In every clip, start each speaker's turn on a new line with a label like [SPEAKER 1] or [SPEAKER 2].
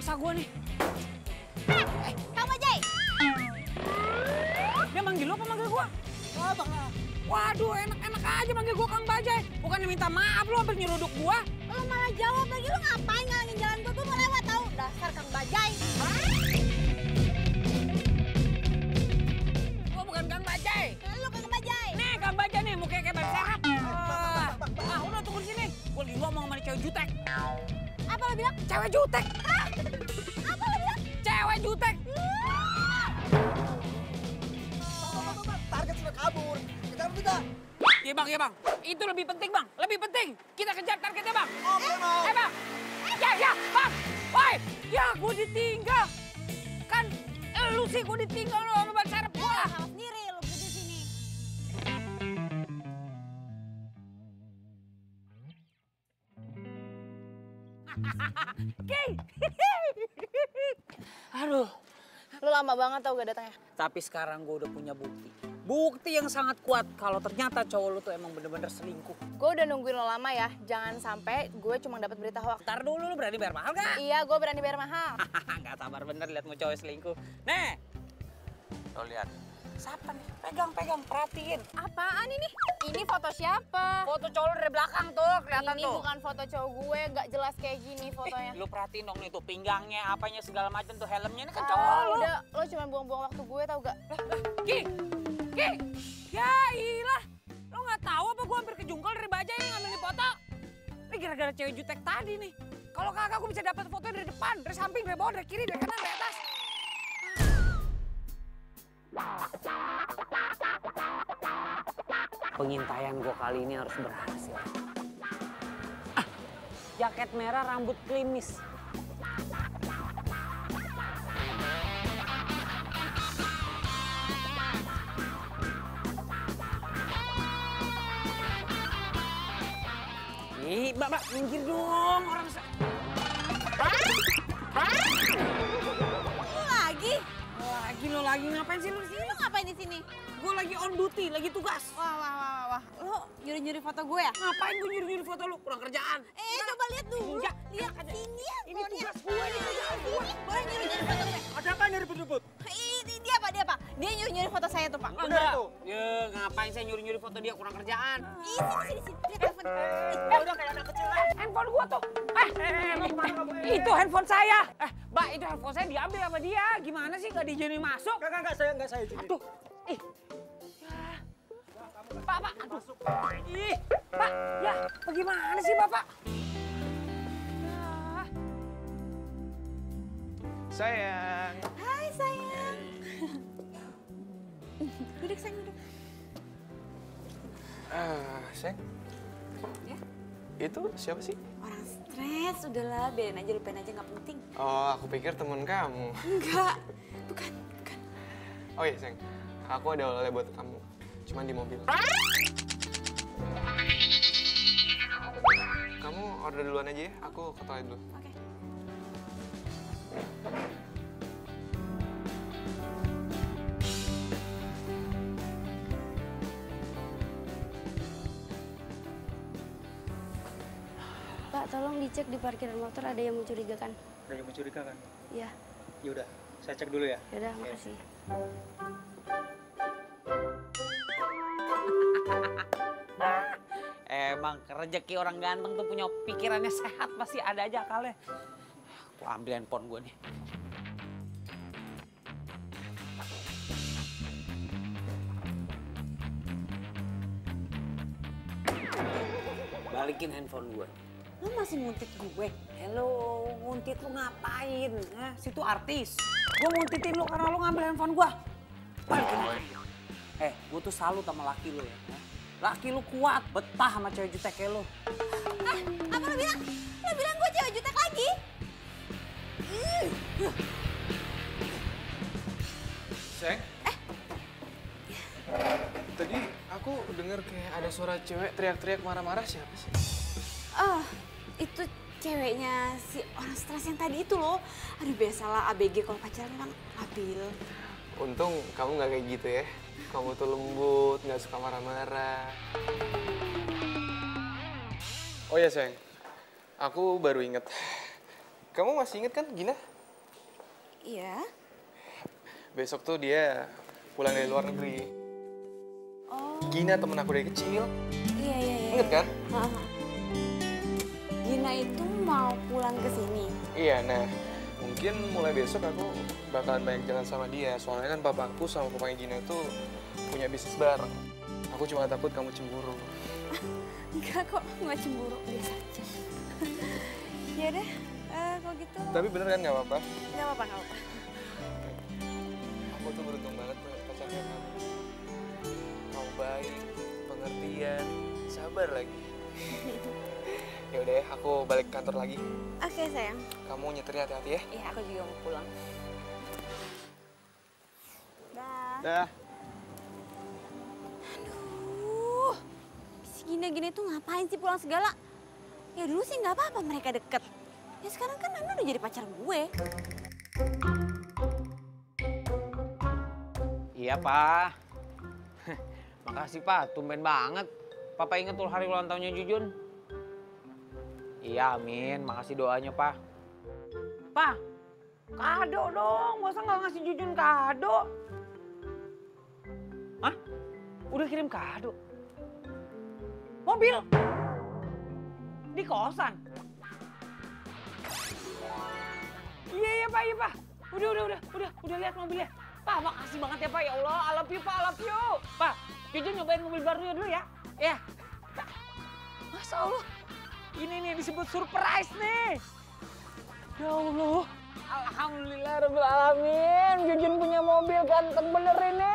[SPEAKER 1] basah gue nih.
[SPEAKER 2] Kang Bajai.
[SPEAKER 1] Dia manggil lu apa manggil gue?
[SPEAKER 3] Wah, Bang.
[SPEAKER 1] Waduh, enak-enak aja manggil gue Kang Bajai. Bukannya minta maaf lu hampir nyeruduk gue.
[SPEAKER 2] Lo malah jawab lagi, lo ngapain ngalangin jalan gue mau lewat tau. Dasar Kang Bajai.
[SPEAKER 1] Gue bukan Kang Bajai.
[SPEAKER 2] Lo Kang Bajai.
[SPEAKER 1] Nih Kang Bajai nih, mukanya kayak ban serap. Udah tunggu di sini. Gue lagi ngomong sama cewek jutek.
[SPEAKER 2] Apa lo bilang?
[SPEAKER 1] Cewek jutek.
[SPEAKER 2] Hah? Apa lo bilang?
[SPEAKER 1] Cewek jutek.
[SPEAKER 3] Bang, target sudah kabur. Kita kita.
[SPEAKER 1] Iya bang. Itu lebih penting bang. Lebih penting. Kita kejar targetnya bang.
[SPEAKER 3] Om.
[SPEAKER 1] Bang. Ya bang. Woi. Ya gue ditinggal. Kan lu sih gue ditinggal lo sama ban serep gue.
[SPEAKER 2] Salah sendiri lo berdiri di sini.
[SPEAKER 1] Oke. Aduh.
[SPEAKER 4] Lu lama banget tau gak datangnya.
[SPEAKER 1] Tapi sekarang gue udah punya bukti. Bukti yang sangat kuat kalau ternyata cowok lu tuh emang bener-bener selingkuh.
[SPEAKER 4] Gue udah nungguin lo lama ya. Jangan sampai gue cuma dapat berita hoax.
[SPEAKER 1] Ntar dulu lu berani bayar mahal gak?
[SPEAKER 4] Iya, gue berani bayar mahal.
[SPEAKER 1] Gak sabar bener liat mau cowok selingkuh. Nih. Lo lihat. Siapa nih? Pegang, perhatiin.
[SPEAKER 4] Apaan ini? Ini foto siapa?
[SPEAKER 1] Foto cowok lu dari belakang tuh, kelihatan
[SPEAKER 4] Ini
[SPEAKER 1] tuh.
[SPEAKER 4] bukan foto cowok gue, gak jelas kayak gini fotonya.
[SPEAKER 1] Lu perhatiin dong nih tuh pinggangnya, apanya segala macam tuh, helmnya ini kan cowok lu.
[SPEAKER 4] Udah, lo cuma buang-buang waktu gue tau gak?
[SPEAKER 1] Ki, ya ilah. Lo nggak tahu apa gue hampir kejungkal dari Bajai yang ngambil nih foto. Ini gara-gara cewek jutek tadi nih. Kalau kagak gue bisa dapat foto dari depan, dari samping, dari bawah, dari kiri, dari kanan, dari atas. Pengintaian gue kali ini harus berhasil. Jaket merah, rambut klimis. Ih, Mbak, minggir dong orang.
[SPEAKER 2] Lo lagi?
[SPEAKER 1] Lo lagi ngapain sih lu di sini?
[SPEAKER 2] Lo ngapain di sini?
[SPEAKER 1] Gue lagi on duty, lagi tugas.
[SPEAKER 2] Wah. Lo nyuri-nyuri foto gue ya?
[SPEAKER 1] Ngapain gue nyuri-nyuri foto lu? Kurang kerjaan.
[SPEAKER 2] Coba lihat dulu.
[SPEAKER 1] Enggak.
[SPEAKER 2] Lihat sini ya.
[SPEAKER 1] Ini tugas gue, ini kerjaan gue.
[SPEAKER 2] Boleh nyuri-nyuri foto gue.
[SPEAKER 3] Ada apa nih ribut-ribut?
[SPEAKER 2] Ini dia apa? Dia nyuri-nyuri foto saya tuh, Pak.
[SPEAKER 1] Enggak. Ya, ngapain saya nyuri-nyuri foto dia? Kurang kerjaan.
[SPEAKER 2] Sini. Lihat telepon.
[SPEAKER 3] Udah kayak anak kecil lah.
[SPEAKER 1] Handphone gua tuh. Itu handphone saya. Mbak, itu handphone saya diambil sama dia. Gimana sih nggak diizinin masuk?
[SPEAKER 3] Enggak saya izinin.
[SPEAKER 1] Aduh. Ih. Ya. Pak. Aduh. Ih. Pak, ya. Bagaimana sih, Bapak? Ya.
[SPEAKER 3] Sayang.
[SPEAKER 2] Hai, sayang. Duduk, sayang, duduk.
[SPEAKER 3] Sayang.
[SPEAKER 2] Ya?
[SPEAKER 3] Itu siapa sih?
[SPEAKER 2] Orang stres, udahlah, biarin aja, lupain aja, nggak penting.
[SPEAKER 3] Oh, aku pikir teman kamu.
[SPEAKER 2] Enggak, bukan.
[SPEAKER 3] Oh iya, sayang. Aku ada oleh buat kamu. Cuman di mobil. Kamu order duluan aja ya. Aku ke toilet dulu.
[SPEAKER 2] Oke.
[SPEAKER 5] Pak, tolong dicek di parkiran motor ada yang mencurigakan.
[SPEAKER 6] Ada yang mencurigakan?
[SPEAKER 5] Iya,
[SPEAKER 6] Ya udah, saya cek dulu ya.
[SPEAKER 5] yaudah,
[SPEAKER 6] Oke.
[SPEAKER 5] makasih.
[SPEAKER 1] Emang rezeki orang ganteng tuh punya pikirannya sehat, pasti ada aja akalnya. Gua ambil handphone gua nih. Balikin handphone gua.
[SPEAKER 2] Lo masih nguntit gue?
[SPEAKER 1] Hello, nguntit lu ngapain? Situ artis. Gua nguntitin lu karena lu ngambil handphone gua. Balikin handphone gua. Gua tuh salut sama laki lu ya. Laki lu kuat, betah sama cewek jutek kayak lu.
[SPEAKER 2] Apa lo bilang? Lo bilang gue cewek jutek lagi?
[SPEAKER 3] Sayang. Tadi aku dengar kayak ada suara cewek teriak-teriak marah-marah. Siapa sih?
[SPEAKER 2] Oh, itu ceweknya si orang stres yang tadi itu loh. Aduh, biasalah ABG kalau pacaran kan labil.
[SPEAKER 3] Untung kamu nggak kayak gitu ya. Kamu tuh lembut, nggak suka marah-marah. Oh ya sayang, aku baru inget. Kamu masih inget kan Gina?
[SPEAKER 2] Iya.
[SPEAKER 3] Besok tuh dia pulang dari luar negeri.
[SPEAKER 2] Oh.
[SPEAKER 3] Gina temen aku dari kecil.
[SPEAKER 2] Iya.
[SPEAKER 3] Ingat kan?
[SPEAKER 2] Heeh. Gina itu mau pulang ke sini.
[SPEAKER 3] Iya, nah mungkin mulai besok aku bakalan banyak jalan sama dia. Soalnya kan papaku sama papanya Gina tuh punya bisnis bareng. Aku cuma takut kamu cemburu.
[SPEAKER 2] Enggak kok, nggak cemburu, biasa aja. Ya deh, kalau gitu.
[SPEAKER 3] Tapi bener kan nggak apa-apa?
[SPEAKER 2] Nggak apa-apa.
[SPEAKER 3] Aku tuh beruntung banget punya pacar kayak kamu. Kamu baik, pengertian, sabar lagi. Ya udah ya, aku balik kantor lagi.
[SPEAKER 2] Oke sayang.
[SPEAKER 3] Kamu nyetirnya hati-hati ya.
[SPEAKER 2] Iya, aku juga mau pulang. Dah.
[SPEAKER 3] Dah.
[SPEAKER 2] Aduh, si Gina tuh ngapain sih pulang segala? Ya dulu sih nggak apa-apa mereka deket. Ya sekarang kan Nanda udah jadi pacar gue.
[SPEAKER 1] Iya, Pak. Makasih, Pak. Tumben banget. Papa inget tuh hari ulang tahunnya Jujun. Iya, amin. Makasih doanya, Pak. Pak, kado dong. Masa nggak ngasih Jujun kado? Hah? Udah kirim kado? Mobil? Di kosan? Iya, Pak, iya, Pak. Udah lihat mobilnya. Pak, makasih banget ya, Pak. Ya Allah, I love you, Pak, I love you. Pak, Jujun nyobain mobil barunya dulu ya. Ya. Masya Allah. Ini nih disebut surprise nih. Ya Allah. Alhamdulillah rabbil alamin. Jujun punya mobil ganteng bener ini.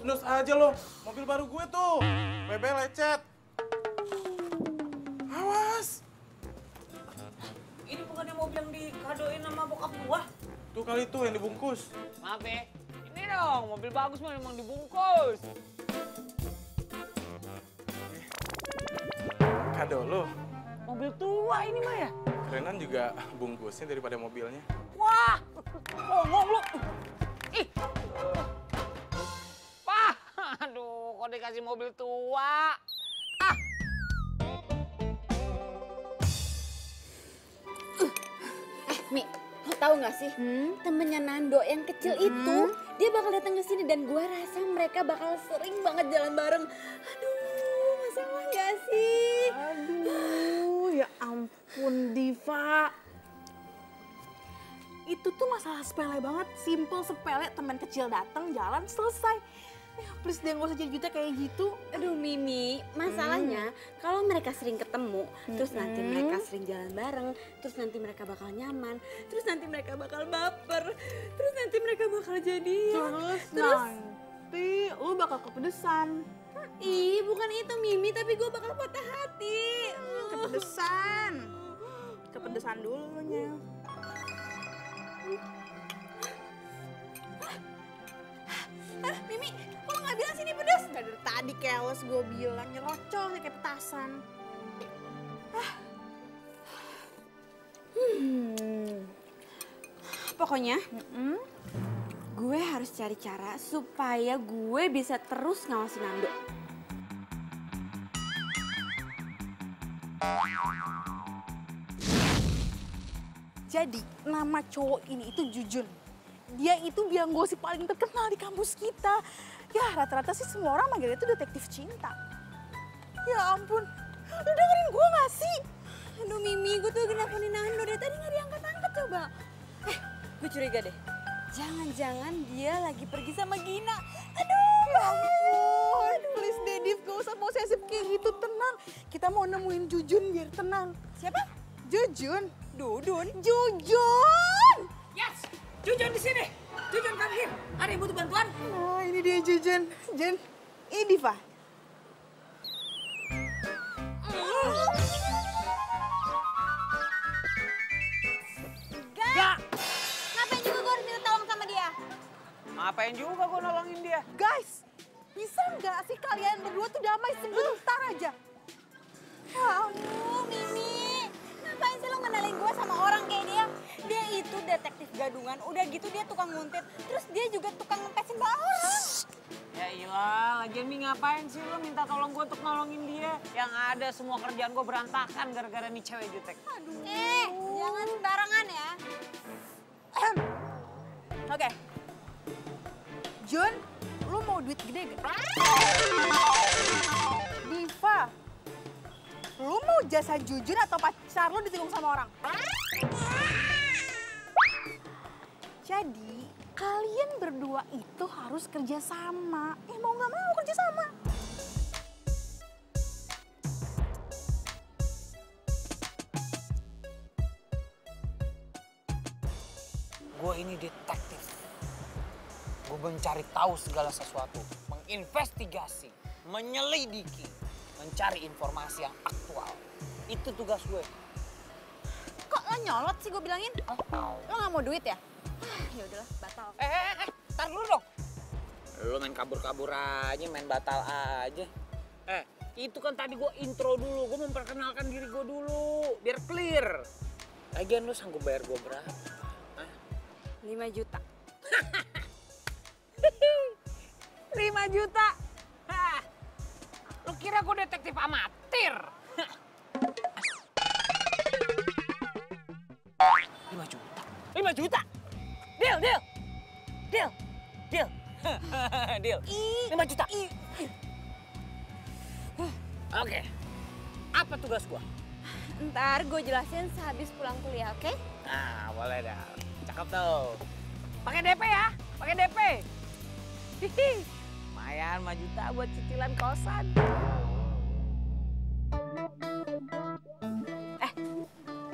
[SPEAKER 7] Nus aja lo, mobil baru gue tuh. BB lecet. Awas.
[SPEAKER 1] Ini bukannya mobil yang dikadoin sama bokap gua?
[SPEAKER 7] Tuh kali tuh yang dibungkus.
[SPEAKER 1] Maaf ya. Ini dong, mobil bagus mah memang dibungkus.
[SPEAKER 7] Kado lo.
[SPEAKER 1] Mobil tua ini mah ya?
[SPEAKER 7] Kerenan juga bungkusnya daripada mobilnya.
[SPEAKER 1] Wah, ngomong lu. Ih. Pak, aduh, kok dikasih mobil tua? Ah.
[SPEAKER 2] Mi, lo tau gak sih? Temennya Nando yang kecil itu, dia bakal datang ke sini dan gue rasa mereka bakal sering banget jalan bareng. Aduh, masalah gak sih?
[SPEAKER 8] Aduh, ya ampun Diva. Itu tuh masalah sepele banget, simple sepele, teman kecil datang, jalan, selesai. Please deh gak usah jadi jutek kayak gitu.
[SPEAKER 2] Aduh Mimi, masalahnya kalau mereka sering ketemu, terus nanti mereka sering jalan bareng, terus nanti mereka bakal nyaman, terus nanti mereka bakal baper, terus nanti mereka bakal jadian.
[SPEAKER 8] Terus nanti lu bakal kepedesan.
[SPEAKER 2] Ih, bukan itu Mimi, tapi gue bakal patah hati.
[SPEAKER 8] Kepedesan. Kepedesan dulu nya. Mimi, kok lo gak bilang sini pedes? Gak dari tadi keles gue bilang, nyerocos kayak petasan.
[SPEAKER 2] Pokoknya, gue harus cari cara supaya gue bisa terus ngawasin Nando.
[SPEAKER 8] Jadi, nama cowok ini itu Jujun. Dia itu biang gosip paling terkenal di kampus kita. Ya, rata-rata sih semua orang manggilnya itu detektif cinta. Ya ampun, lu dengerin gue gak sih?
[SPEAKER 2] Aduh Mimi, gue tuh lagi nelfonin Nando dari tadi gak diangkat-angkat coba. Gue curiga deh. Jangan-jangan dia lagi pergi sama Gina. Aduh,
[SPEAKER 8] Ya ampun, please deh Div, gak usah posesif kayak gitu, tenang. Kita mau nemuin Jujun biar tenang.
[SPEAKER 2] siapa?
[SPEAKER 8] Jujun?
[SPEAKER 2] Dudun.
[SPEAKER 8] Jujun!
[SPEAKER 1] Yes, Jujun di sini. Jujun come here. Ada yang butuh bantuan?
[SPEAKER 8] Nah, ini dia Jujun. Jun, ini Diva.
[SPEAKER 1] Gak.
[SPEAKER 2] Ngapain juga gue harus minta tolong sama dia?
[SPEAKER 1] Ngapain juga gue nolongin dia?
[SPEAKER 8] Guys, bisa nggak sih kalian berdua tuh damai sebentar aja?
[SPEAKER 2] Ya ampun, Mimi. Ngapain sih lo ngenalin gue sama orang kayak dia? Dia itu detektif gadungan, udah gitu dia tukang nguntit. Terus dia juga tukang ngempesin bawah orang.
[SPEAKER 1] Ya ilah, lagian Mi ngapain sih lo minta tolong gue untuk nolongin dia? Yang ada semua kerjaan gue berantakan gara-gara nih cewek jutek.
[SPEAKER 2] Jangan sembarangan ya.
[SPEAKER 8] Oke. Jun, lu mau duit gede gak? Diva, lu mau jasa Jujun atau pacar lu ditikung sama orang? Jadi, kalian berdua itu harus kerja sama. Mau nggak mau kerja sama.
[SPEAKER 1] Gue ini detektif. Gue mencari tahu segala sesuatu, menginvestigasi, menyelidiki, mencari informasi yang aktual. Itu tugas gue.
[SPEAKER 2] Kok lo nyolot sih gue bilangin? Lo nggak mau duit ya? Ya udahlah, batal.
[SPEAKER 1] Tar dulu dong. Lo main kabur-kabur aja, main batal aja. Itu kan tadi gue intro dulu, gue memperkenalkan diri gue dulu, biar clear. Lagian lo sanggup bayar gue berapa?
[SPEAKER 2] 5 juta.
[SPEAKER 1] 5 juta? Hah. Lo kira gue detektif amatir? 5 juta? 5 juta? Deal. Deal. 5 juta. Oke. Apa tugas gua?
[SPEAKER 2] Ntar gue jelasin sehabis pulang kuliah, oke?
[SPEAKER 1] Nah, boleh dah. Cakep tuh. Pakai DP ya, pakai DP. Hihi. Lumayan 5 juta buat cicilan kosan.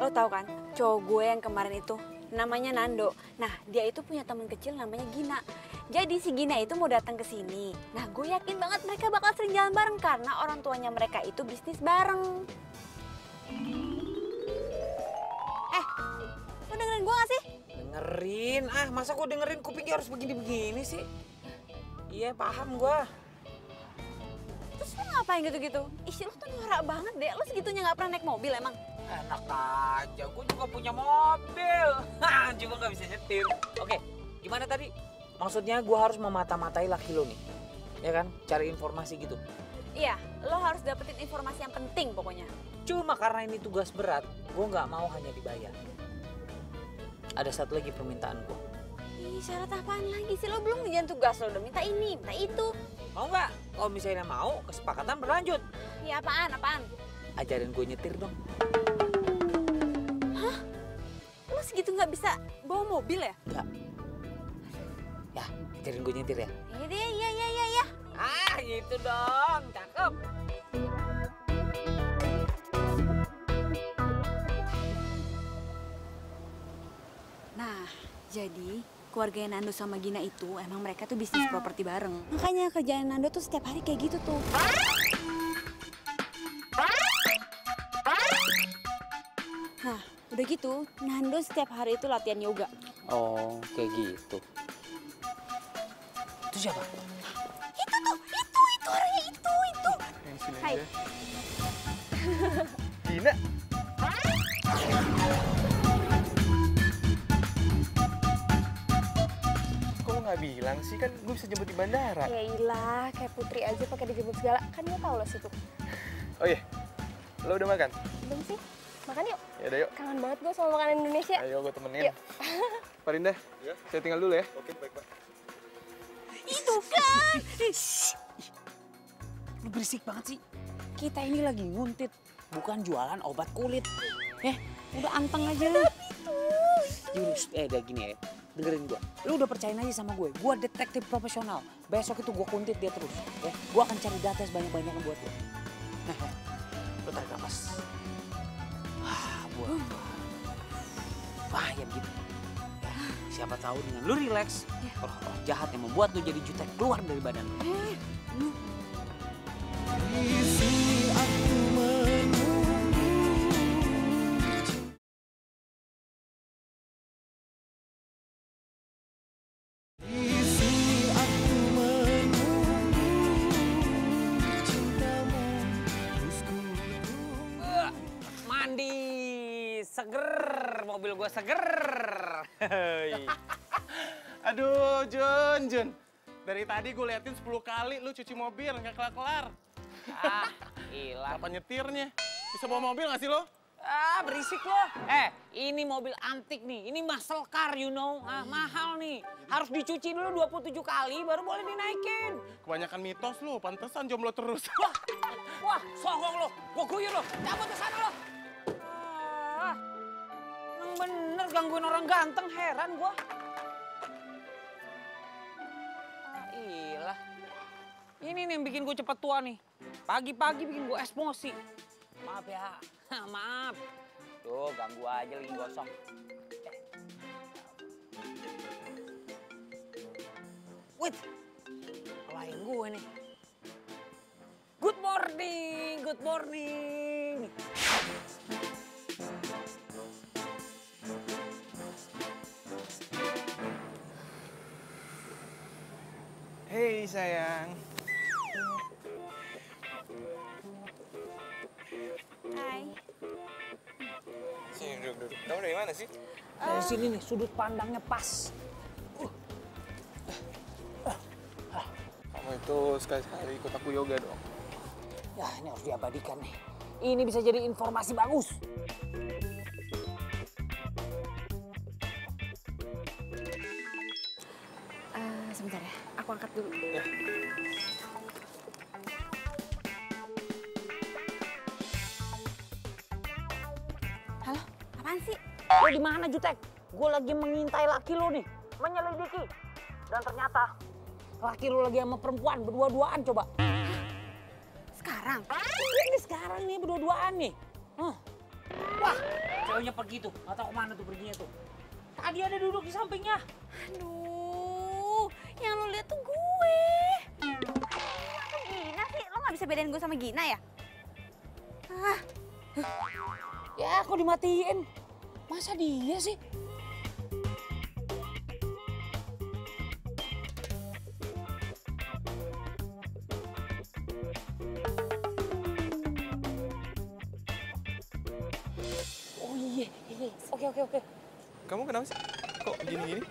[SPEAKER 2] Lo tau kan, cowok gue yang kemarin itu namanya Nando. Nah, dia itu punya teman kecil namanya Gina. Jadi si Gina itu mau datang ke sini. Nah, gue yakin banget mereka bakal sering jalan bareng karena orang tuanya mereka itu bisnis bareng. Lo dengerin gue gak sih?
[SPEAKER 1] Dengerin? Masa gue dengerin kupingnya harus begini-begini sih? Iya, paham gue.
[SPEAKER 2] Terus lo ngapain gitu-gitu? Ih, lo tuh norak banget deh. Lo segitunya gak pernah naik mobil emang?
[SPEAKER 1] Enak aja, gue juga punya mobil. Juga gak bisa nyetir. Oke, gimana tadi? Maksudnya gue harus memata-matai laki lo nih. Ya kan? Cari informasi gitu.
[SPEAKER 2] Iya, lo harus dapetin informasi yang penting pokoknya.
[SPEAKER 1] Cuma karena ini tugas berat, gue gak mau hanya dibayar. Ada satu lagi permintaan gue.
[SPEAKER 2] Ih, syarat apaan lagi sih? Lo belum ngerjain tugas, lo udah minta ini, minta itu.
[SPEAKER 1] Mau nggak? Kalau misalnya mau, kesepakatan berlanjut.
[SPEAKER 2] Iya, apaan?
[SPEAKER 1] Ajarin gue nyetir dong.
[SPEAKER 2] Hah? Lo segitu nggak bisa bawa mobil ya?
[SPEAKER 1] Enggak. Ya, ajarin gue nyetir ya.
[SPEAKER 2] Iya deh, iya.
[SPEAKER 1] Gitu dong, cakep.
[SPEAKER 2] Nah, jadi keluarganya Nando sama Gina itu emang mereka tuh bisnis properti bareng. Makanya kerjaan Nando tuh setiap hari kayak gitu tuh. Nah, udah gitu, Nando setiap hari itu latihan yoga.
[SPEAKER 1] Oh, kayak gitu. Itu siapa?
[SPEAKER 2] Itu orangnya itu. Hai.
[SPEAKER 3] Gina. Kok lo nggak bilang sih? Kan gue bisa jemput di bandara.
[SPEAKER 4] Ya ilah, kayak Putri aja pakai dijemput segala. Kan dia tahu lo situ.
[SPEAKER 3] Oh iya, lo udah makan?
[SPEAKER 4] Belum sih? Makan yuk.
[SPEAKER 3] Ya udah yuk.
[SPEAKER 4] Kangen banget gue sama makanan Indonesia.
[SPEAKER 3] Ayo gue temenin.
[SPEAKER 4] Yuk.
[SPEAKER 3] Pak Rinda, saya tinggal dulu ya. Oke, baik Pak.
[SPEAKER 2] Itu kan.
[SPEAKER 1] Lu berisik banget sih. Kita ini lagi nguntit, bukan jualan obat kulit. Udah anteng aja lu. Jurus, udah gini ya. Dengerin gue. Lu udah percayain aja sama gue. Gue detektif profesional. Besok itu gue kuntit dia terus. Gue akan cari data sebanyak-banyaknya buat lu. Lu tarik nafas. Buat bahaya gitu. Ya, siapa tahu dengan lu relax, roh-roh jahat yang membuat lu jadi jutek keluar dari badan lu. Mandi seger, mobil gue seger.
[SPEAKER 7] Aduh, Jun. Dari tadi gue liatin 10 kali lu cuci mobil, nggak kelar-kelar.
[SPEAKER 1] Ah, hilang.
[SPEAKER 7] Apa nyetirnya? Bisa bawa mobil nggak sih lo?
[SPEAKER 1] Ah, berisik lo. Ini mobil antik nih. Ini muscle car, you know. Ah, mahal nih. Harus dicuci dulu 27 kali baru boleh dinaikin.
[SPEAKER 7] Kebanyakan mitos lu, pantesan jomblo terus.
[SPEAKER 1] Wah, songong lo. Gua guyur lo. Cabut ke sana lo. Ah, emang bener gangguin orang ganteng, heran gua. Ah, ilah. Ini nih yang bikin gue cepet tua nih. Pagi-pagi bikin gue emosi. Maaf ya, maaf. Tuh, ganggu aja lagi gosok. Wait, lain gue nih. Good morning, good morning.
[SPEAKER 3] Hei sayang.
[SPEAKER 5] Hai.
[SPEAKER 3] Sini duduk. Kamu dari mana sih?
[SPEAKER 1] Dari sini nih, sudut pandangnya pas.
[SPEAKER 3] Kamu itu sekali-sekali ikut aku yoga dong.
[SPEAKER 1] Ya, ini harus diabadikan nih. Ini bisa jadi informasi bagus.
[SPEAKER 2] Sebentar ya, aku angkat dulu.
[SPEAKER 3] Ya.
[SPEAKER 2] Halo, apaan sih?
[SPEAKER 1] Lo di mana, Jutek? Gue lagi mengintai laki lo nih, menyelidiki. Dan ternyata laki lo lagi sama perempuan berdua-duaan coba.
[SPEAKER 2] Sekarang?
[SPEAKER 1] Ini sekarang nih berdua-duaan nih. Wah, ceweknya pergi tuh, nggak tahu kemana tuh perginya tuh. Tadi ada duduk di sampingnya.
[SPEAKER 2] Aduh, yang lo lihat tuh gue. Kok Gina sih? Lo nggak bisa bedain gue sama Gina ya?
[SPEAKER 1] Ya, kok dimatiin? Masa dia sih? Oh iya. Oke.
[SPEAKER 3] Kamu kenapa sih? Kok gini-gini?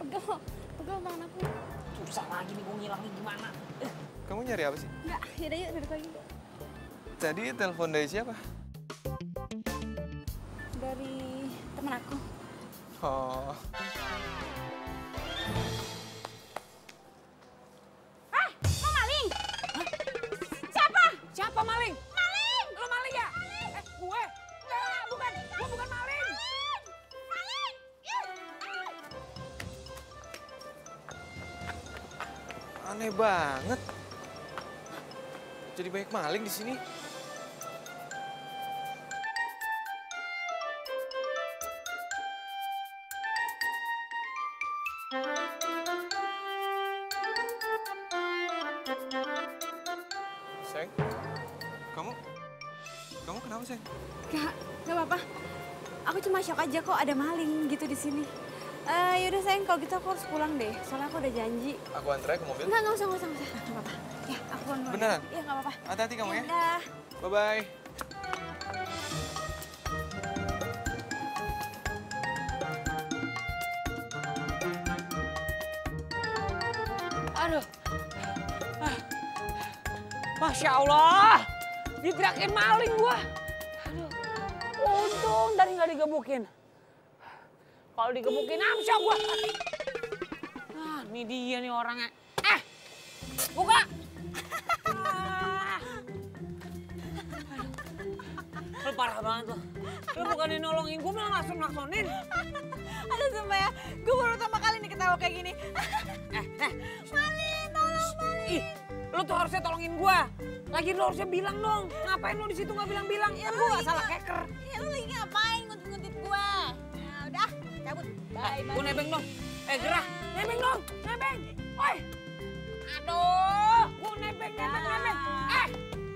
[SPEAKER 2] Pegel tangan aku.
[SPEAKER 1] Susah lagi nih gue ngilangnya gimana.
[SPEAKER 3] Kamu nyari apa sih?
[SPEAKER 2] Enggak, yaudah yuk duduk lagi.
[SPEAKER 3] Tadi telepon dari siapa?
[SPEAKER 2] Dari temen aku.
[SPEAKER 3] Oh.
[SPEAKER 2] Lo maling?
[SPEAKER 1] Siapa maling? Maling! Lo maling ya? Gue? Enggak, bukan. Gue bukan maling.
[SPEAKER 3] Aneh banget. Jadi banyak maling di sini. Sayang, kamu kenapa sayang?
[SPEAKER 2] Gak apa-apa. Aku cuma shock aja kok ada maling gitu di sini. Yaudah sayang, kalau gitu aku harus pulang deh. Soalnya aku udah janji.
[SPEAKER 3] Aku antar ke mobil.
[SPEAKER 2] Nggak usah. Nggak apa-apa. Ya, aku pulang dulu.
[SPEAKER 3] Beneran?
[SPEAKER 2] Iya, nggak apa-apa.
[SPEAKER 3] Hati-hati kamu ya.
[SPEAKER 2] Udah.
[SPEAKER 3] Bye-bye.
[SPEAKER 1] Aduh. Masya Allah. Diteriakin maling gua. Aduh. Untung tadi nggak digebukin. Kalau digebukin amsyah gua. Nah, ini dia nih orangnya. Buka. Lu parah banget tuh. Lu bukannya nolongin gua malah naksonin.
[SPEAKER 2] Aduh sumpah ya, gue baru pertama kali nih ketawa kayak gini. Maling, tolong maling.
[SPEAKER 1] Ih, lu tuh harusnya tolongin gua. Lagi lu harusnya bilang dong. Ngapain lu di situ nggak bilang-bilang? Ya gua nggak salah keker.
[SPEAKER 2] Ya lu lagi ngapain nguntit-nguntit gue? Nah udah, cabut. Bye.
[SPEAKER 1] Gua nebeng dong. Gerah, nebeng dong, nebeng. Oi. Aduh, gua nebeng.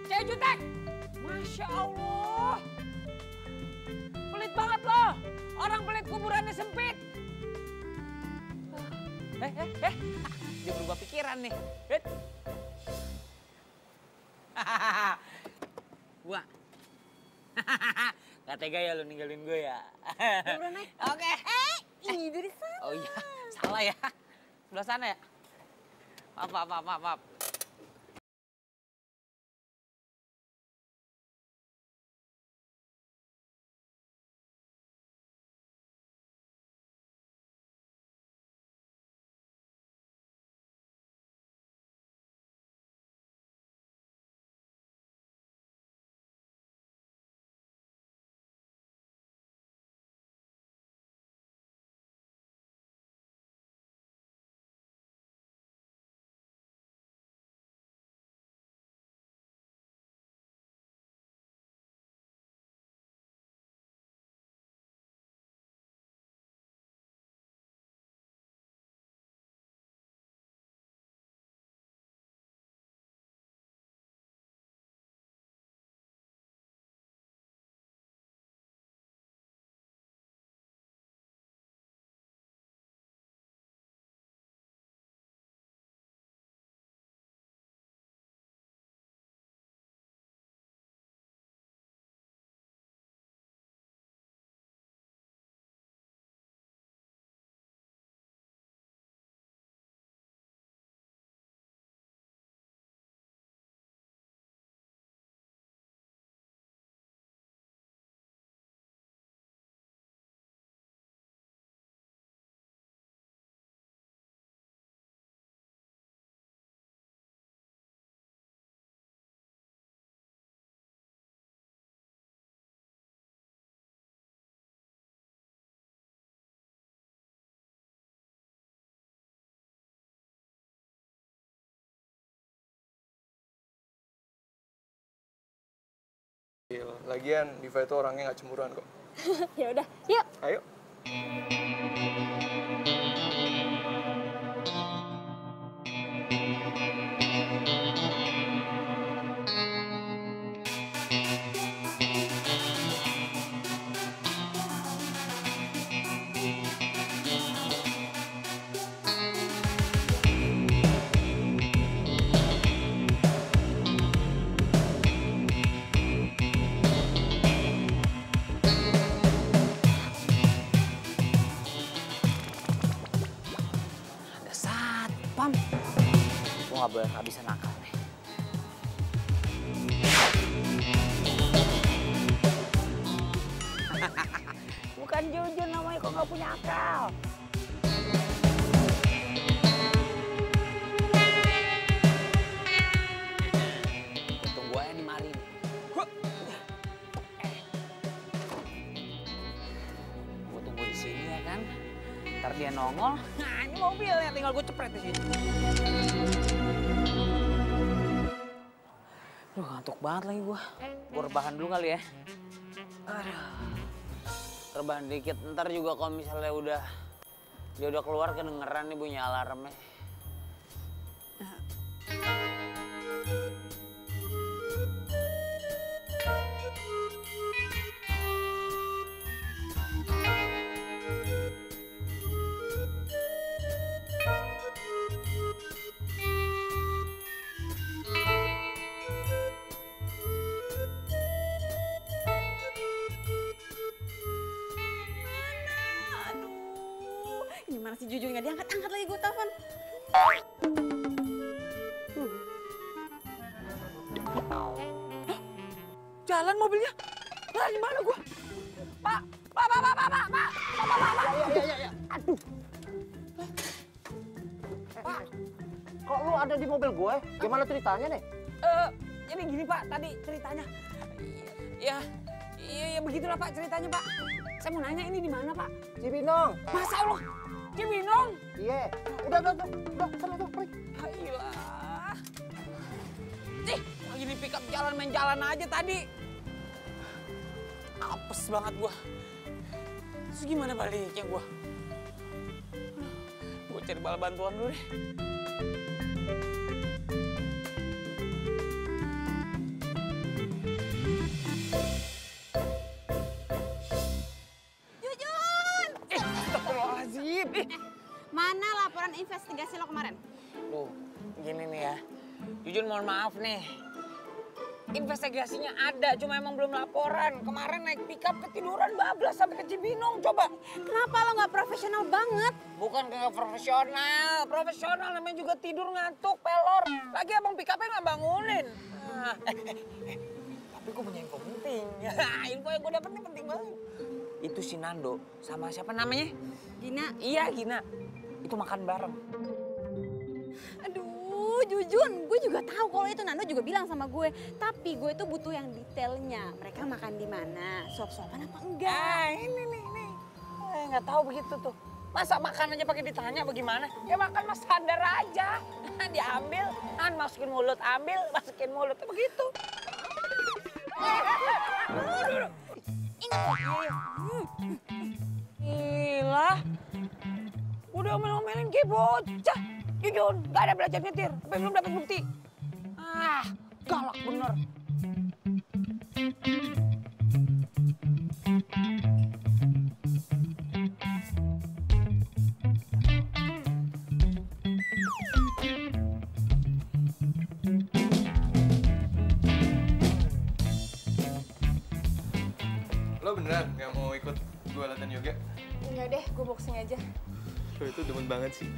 [SPEAKER 1] Cewek jutek. Masya Allah. Pelit banget loh. Orang pelit kuburannya sempit. Dia berubah pikiran nih. Gua. Gak tega ya lu ninggalin gue ya.
[SPEAKER 2] Udah naik.
[SPEAKER 1] Oke.
[SPEAKER 2] Ini dari sana.
[SPEAKER 1] Oh iya, salah ya. Sebelah sana ya? Maaf.
[SPEAKER 3] Lagian Diva itu orangnya nggak cemburuan kok.
[SPEAKER 2] Ya udah, yuk.
[SPEAKER 3] Ayo.
[SPEAKER 1] Pam, gue gak boleh kehabisan akal nih. Bukan Jujun namanya, kok gak punya akal. Tunggu aja di mari. Gue tunggu di sini ya kan. Ntar dia nongol, nah ini mobilnya tinggal gue cepret di sini. Duh, ngantuk banget lagi gue. Gue rebahan dulu kali ya. Aduh. Rebahan dikit, ntar juga kalau misalnya dia udah keluar kedengeran nih bunyi alarmnya.
[SPEAKER 2] Ini mana si Jujun nggak diangkat-angkat lagi gue telepon.
[SPEAKER 1] Jalan mobilnya. Lah di mana gua? Pak.
[SPEAKER 9] Ya. Aduh. Pak, kok lu ada di mobil gue? Gimana ceritanya nih?
[SPEAKER 1] Jadi gini Pak, tadi ceritanya. Ya begitulah Pak ceritanya Pak. Saya mau nanya ini di mana Pak?
[SPEAKER 9] Cibinong.
[SPEAKER 1] Masa Allah, Cibinong?
[SPEAKER 9] Iya. Udah, sana tuh, pergi.
[SPEAKER 1] Ayolah. Cih, lagi di pick up main jalan aja tadi. Apes banget gua. Terus gimana baliknya gua? Gua cari bala bantuan dulu deh.
[SPEAKER 2] Jujun!
[SPEAKER 1] Astagfirullahaladzim.
[SPEAKER 2] Mana laporan investigasi lo kemarin?
[SPEAKER 1] Duh, gini nih ya. Jujun mohon maaf nih. investigasinya ada, cuma emang belum laporan. Kemarin naik pickup ketiduran bablas sampai ke Cibinong, coba.
[SPEAKER 2] Kenapa lo nggak profesional banget?
[SPEAKER 1] Bukan kagak profesional namanya juga tidur ngantuk, pelor. Lagi abang pickupnya nggak bangunin. Tapi gue punya info penting. Info yang gue dapet ini penting banget. Itu si Nando sama siapa namanya?
[SPEAKER 2] Gina.
[SPEAKER 1] Iya, Gina. Itu makan bareng.
[SPEAKER 2] Aduh, Jujun, gue juga tahu kalau itu Nando juga bilang sama gue. Tapi gue tuh butuh yang detailnya. Mereka makan di mana? Suap-suapan apa enggak?
[SPEAKER 1] Ini nih. Nggak tahu begitu tuh. Masa makan aja pakai ditanya bagaimana? Ya makan mas sadar aja. Diambil, masukin mulut, ambil, masukin mulut. Begitu. Gila. Udah omel-omelin kayak bocah. Jujun, gak ada belajar nyetir. Tapi belum dapat bukti. Galak bener.
[SPEAKER 3] Lo beneran nggak mau ikut gue latihan yoga?
[SPEAKER 4] Enggak deh, gue boxing aja.
[SPEAKER 3] Lo itu demen banget sih.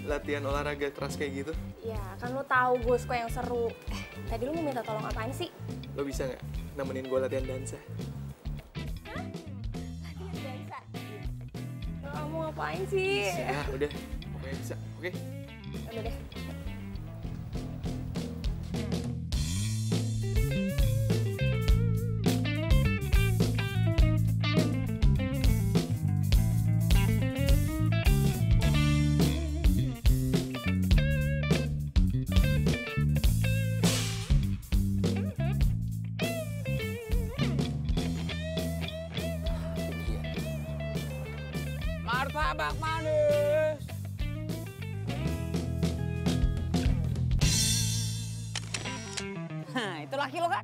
[SPEAKER 3] Latihan olahraga keras kayak gitu.
[SPEAKER 4] Ya, kan lo tahu gue suka yang seru. Tadi lo mau minta tolong apaan sih?
[SPEAKER 3] Lo bisa nggak nemenin gue latihan dansa?
[SPEAKER 4] Latihan dansa? Lo mau ngapain sih?
[SPEAKER 3] Ya udah, pokoknya bisa, oke?
[SPEAKER 4] Udah deh.
[SPEAKER 1] Martabak manis. Itu laki lo kan?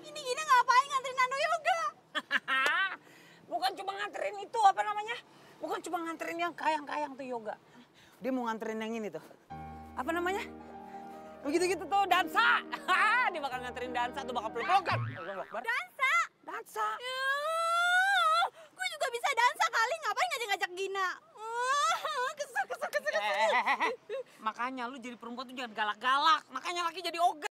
[SPEAKER 2] Ini Gina ngapain nganterin Nando yoga?
[SPEAKER 1] Bukan cuma nganterin itu, apa namanya? Bukan cuma nganterin yang kayang-kayang tuh yoga. Dia mau nganterin yang ini tuh. Apa namanya? Begitu-gitu tuh, dansa. Dia bakal nganterin dansa tuh, bakal peluk-pelukan.
[SPEAKER 2] Dansa?
[SPEAKER 1] Dansa.
[SPEAKER 2] Gue juga bisa dansa kali, ngapain ngajak-ngajak Gina? Kesel.
[SPEAKER 1] Makanya lu jadi perempuan tuh jangan galak-galak. Makanya laki jadi ogah.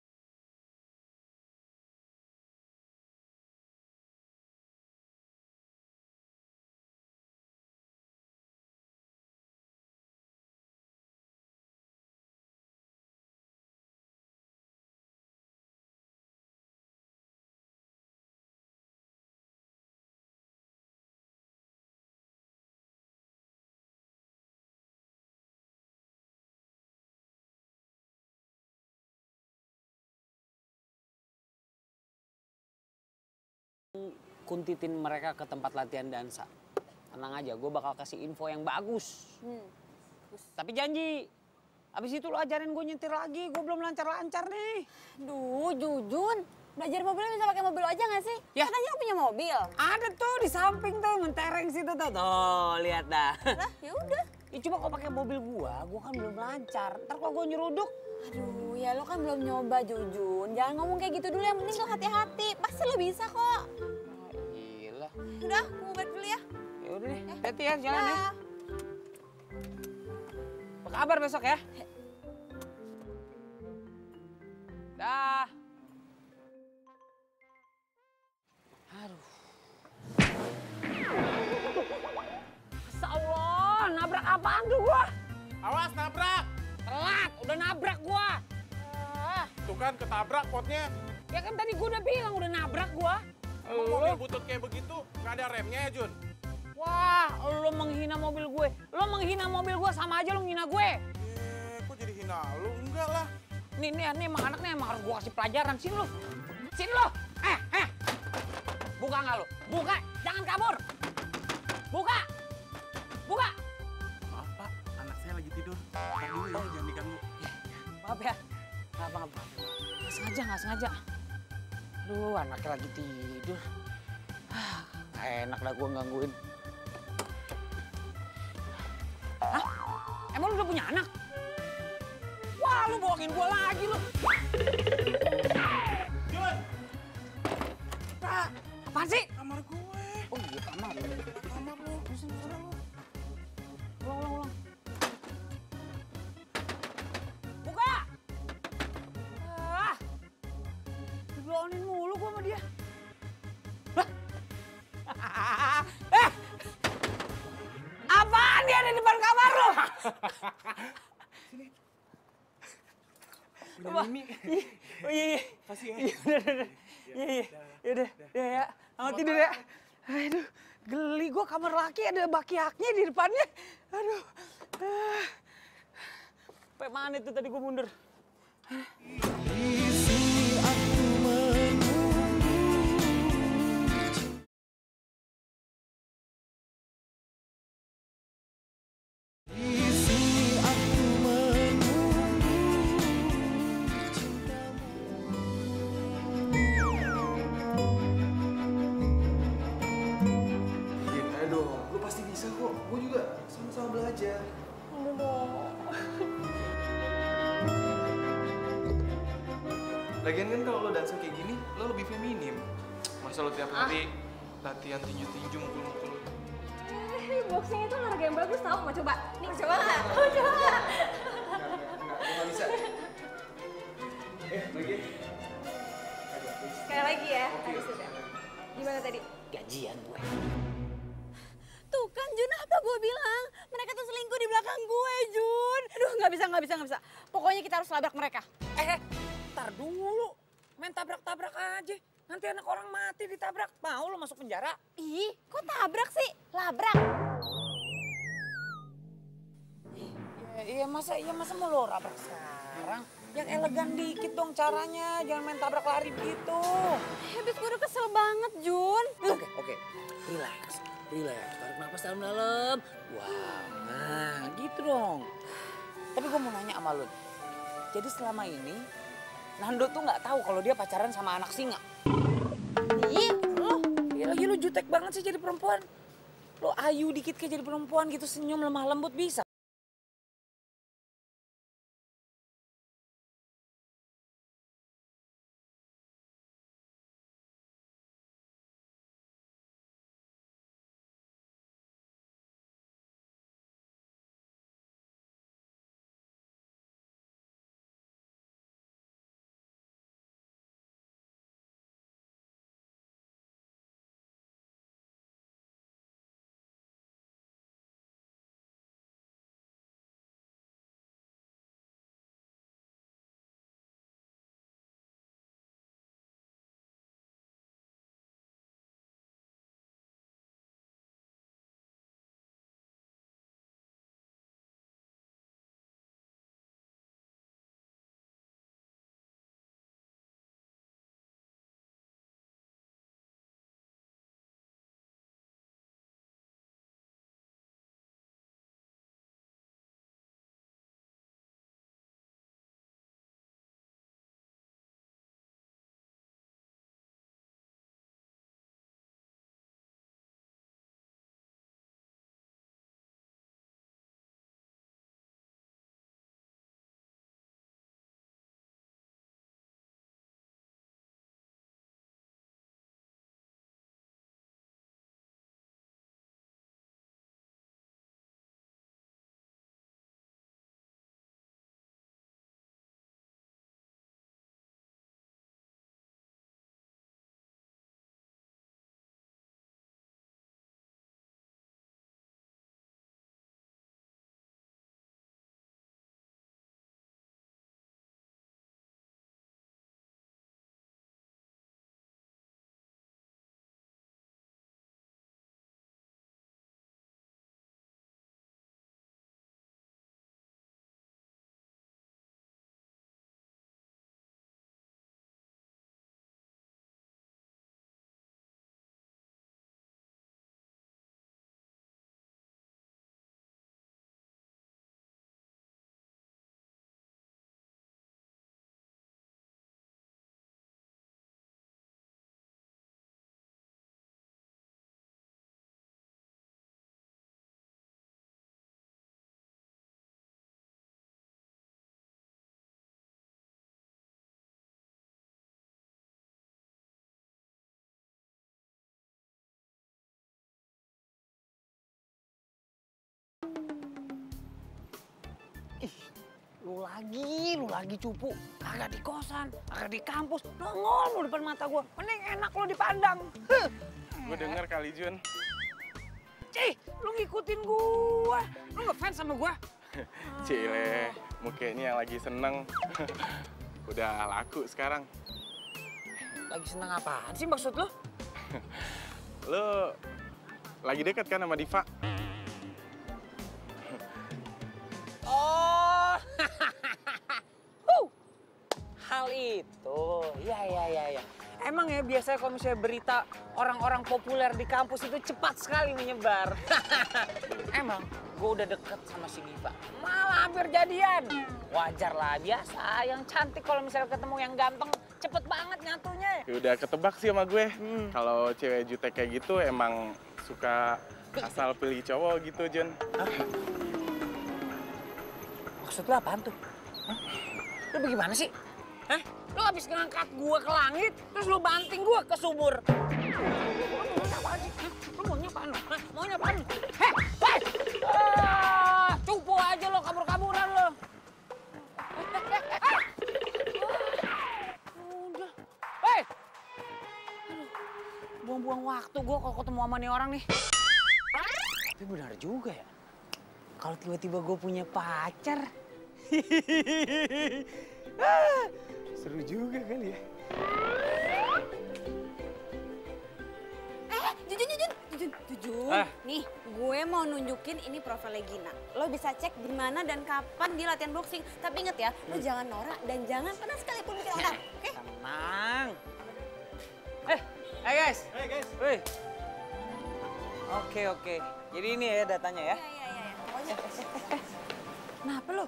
[SPEAKER 1] Kuntitin mereka ke tempat latihan dansa. Tenang aja, gue bakal kasih info yang bagus. Tapi janji, abis itu lo ajarin gue nyetir lagi. Gue belum lancar-lancar nih.
[SPEAKER 2] Duh, Jujun, belajar mobilnya bisa pakai mobil aja nggak sih?
[SPEAKER 1] Ya.
[SPEAKER 2] Katanya lo punya mobil.
[SPEAKER 1] Ada tuh di samping tuh, mentereng situ tuh. Tuh, lihat dah.
[SPEAKER 2] Lah, ya udah.
[SPEAKER 1] Ya cuma kalau pakai mobil gue kan belum lancar. Ntar kalau gue nyeruduk.
[SPEAKER 2] Aduh, ya lo kan belum nyoba, Jujun. Jangan ngomong kayak gitu dulu, yang penting lo hati-hati. Pasti lo bisa kok.
[SPEAKER 1] Gila.
[SPEAKER 2] Udah, gue balik dulu ya.
[SPEAKER 1] Ya udah deh, hati ya, jalan ya. Apa kabar besok ya? Dah. Aduh. Masya Allah, nabrak apaan tuh gua?
[SPEAKER 7] Awas nabrak.
[SPEAKER 1] Telat, udah nabrak gua.
[SPEAKER 7] Tuh kan ketabrak potnya.
[SPEAKER 1] Ya kan tadi gua udah bilang udah nabrak gua.
[SPEAKER 7] Emang mobil butut kayak begitu nggak ada remnya ya Jun?
[SPEAKER 1] Wah, lo menghina mobil gue. Lo menghina mobil gue sama aja lo menghina gue.
[SPEAKER 7] Kok jadi hina lu? Enggak lah.
[SPEAKER 1] Nih emang anak nih emang harus gue kasih pelajaran. Sini lo. Sini lo. Buka nggak lo? Buka. Jangan kabur. Buka. Buka.
[SPEAKER 7] Maaf Pak, anak saya lagi tidur. Ntar dulu ya, jangan diganggu.
[SPEAKER 1] Maaf ya. Nggak sengaja. Aduh, anaknya lagi tidur. Nggak enak dah gue gangguin. Hah? Emang lu udah punya anak? Wah, lu bohongin gua lagi lu.
[SPEAKER 7] Jun,
[SPEAKER 1] Apaan sih?
[SPEAKER 7] kamar gue.
[SPEAKER 1] Oh iya, kamar.
[SPEAKER 7] Kamar lu, pusing sana lu.
[SPEAKER 1] Ulang. Buka! Ah, dibelaunin mulu gua sama dia. Lah. Apaan dia ada di depan kamar lu?
[SPEAKER 3] Udah Mimi.
[SPEAKER 1] Oh iya.
[SPEAKER 3] Kasih ya.
[SPEAKER 1] Iya. Yaudah, ya. Selamat tidur ya. Aduh, geli gua kamar laki ada baki-haknya di depannya. Aduh. Sampai mana itu tadi gua mundur?
[SPEAKER 3] Din, ayo dong. Lu pasti bisa kok. Gue juga sama-sama belajar.
[SPEAKER 4] Aduh dong.
[SPEAKER 3] Lagian kan kalau lo dansa kayak gini, lo lebih feminim. Masa lo tiap hari latihan tinju-tinju mukul-mukul.
[SPEAKER 4] Boxing itu olahraga yang bagus tau, mau coba? Nih, mau coba nggak? Mau coba nggak?
[SPEAKER 3] Enggak, gue gak bisa. Lagi.
[SPEAKER 4] Sekali lagi ya, habis itu. Gimana tadi?
[SPEAKER 1] Gajian gue.
[SPEAKER 2] Tuh kan Jun, apa gue bilang? Mereka tuh selingkuh di belakang gue, Jun. Aduh, nggak bisa. Pokoknya kita harus labrak mereka.
[SPEAKER 1] Ntar dulu. Main tabrak-tabrak aja. Nanti anak orang mati ditabrak. Mau lo masuk penjara?
[SPEAKER 2] Ih, kok tabrak sih? Labrak.
[SPEAKER 1] Iya masa mau lo rabrak sekarang? Yang elegan dikit dong caranya. Jangan main tabrak lari begitu.
[SPEAKER 2] Habis gue udah kesel banget, Jun.
[SPEAKER 1] Oke. Relax. Tarik nafas dalam-dalam. Wow, nah gitu dong. Tapi gue mau nanya sama lo. Jadi selama ini, Nando tuh nggak tahu kalau dia pacaran sama anak singa.
[SPEAKER 2] Ih, lo.
[SPEAKER 1] Ya lagi lu jutek banget sih jadi perempuan. Lo ayu dikit kayak jadi perempuan gitu, senyum lemah lembut bisa. Lu lagi cupu. Kagak di kosan, kagak di kampus. Nongol lu depan mata gua. Mending enak lu dipandang.
[SPEAKER 7] Gue denger kali Jun.
[SPEAKER 1] Cih, lu ngikutin gua. Lu ngefans sama gua?
[SPEAKER 7] Cile, mukanya yang lagi seneng. Udah laku sekarang.
[SPEAKER 1] Lagi seneng apaan sih maksud lu?
[SPEAKER 7] Lu lagi dekat kan sama Diva?
[SPEAKER 1] Oh, hal itu, ya. Emang ya biasanya kalau misalnya berita orang-orang populer di kampus itu cepat sekali menyebar. Emang gue udah deket sama si Diva, malah hampir jadian. Wajar lah, biasa. Yang cantik kalau misalnya ketemu yang ganteng, cepet banget nyatunya.
[SPEAKER 7] Ya udah ketebak sih sama gue. Kalau cewek jutek kayak gitu emang suka asal pilih cowok gitu, Jun.
[SPEAKER 1] Maksud lu apaan tuh? Hah? Lu bagaimana sih? Hah? Lu habis ngangkat gua ke langit, terus lu banting gua ke sumur. Lu maunya apaan sih? Hah? Lu maunya apaan? Hah? Maunya apaan? Hei! Cupu aja lo, kabur-kaburan lo. Udah. Hei! Buang-buang waktu gua kalau ketemu sama nih orang nih. Tapi benar juga ya. Kalau tiba-tiba gue punya pacar. Seru juga kali ya.
[SPEAKER 2] Jujun. Nih, gue mau nunjukin ini profilnya Gina. Lo bisa cek di mana dan kapan dia latihan boxing. Tapi inget ya, lo jangan norak dan jangan pernah sekalipun bikin orang. Oke?
[SPEAKER 1] Tenang. Hey guys. Wih. Oke. Jadi ini ya datanya ya.
[SPEAKER 2] Pokoknya.
[SPEAKER 1] Kenapa lo?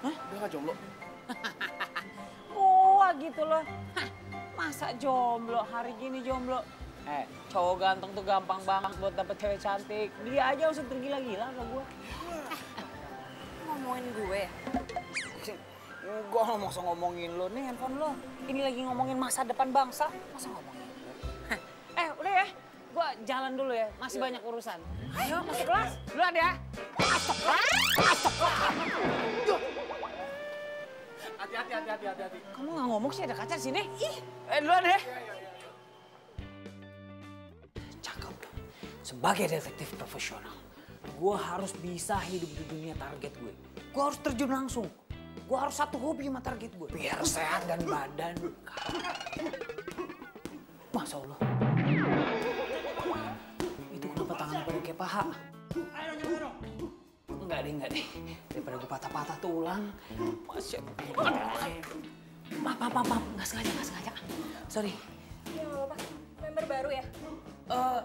[SPEAKER 7] Udah gak jomblo?
[SPEAKER 1] Wah gitu loh. Hah, masa jomblo? Hari gini jomblo? Cowok ganteng tuh gampang banget buat dapet cewek cantik. Dia aja usah tergila-gila sama gue.
[SPEAKER 2] Ngomongin gue.
[SPEAKER 1] Gue nggak mau ngomongin lo nih handphone lo. Ini lagi ngomongin masa depan bangsa. Masa ngomongin lo? Udah ya. Gue jalan dulu ya. Masih banyak urusan. Ayo masuk kelas. Duluan ya. Masuk kelas.
[SPEAKER 7] Hati-hati.
[SPEAKER 1] Kamu nggak ngomong sih ada kaca di sini? Duluan ya. Cakep. Sebagai detektif profesional, gue harus bisa hidup di dunia target gue. Gue harus terjun langsung. Gue harus satu hobi sama target gue. Biar sehat dan badan. Masya Allah. Itu kenapa tangan pada kayak paha? Enggak deh. Daripada gue patah-patah tulang. Masya Allah. Maaf. Nggak sengaja. Sorry.
[SPEAKER 4] Ya nggak apa-apa. Member baru ya?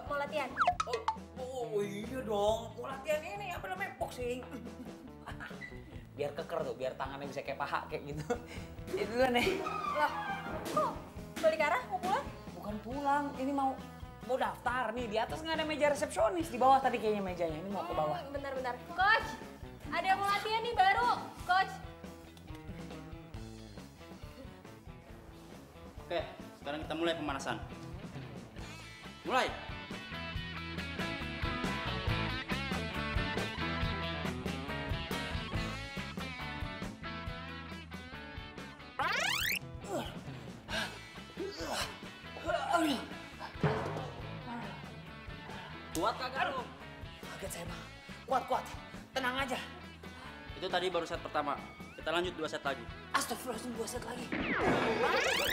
[SPEAKER 4] Mau latihan?
[SPEAKER 1] Oh iya dong. Mau latihan ini apa namanya? Boxing. Biar keker tuh, biar tangannya bisa kayak paha kayak gitu. Jadi duluan deh.
[SPEAKER 4] Lah, kok balik arah mau pulang?
[SPEAKER 1] Bukan pulang, ini mau daftar nih. Di atas nggak ada meja resepsionis, di bawah tadi kayaknya mejanya. Ini mau ke bawah.
[SPEAKER 4] Bentar. Coach, ada yang mau latihan nih baru. Coach.
[SPEAKER 6] Oke, sekarang kita mulai pemanasan. Mulai. Kuat kagak lu?
[SPEAKER 1] Kaget saya bang. Kuat. Tenang aja.
[SPEAKER 6] Itu tadi baru set pertama. Kita lanjut 2 set lagi.
[SPEAKER 1] Astagfirullahaladzim, 2 set lagi.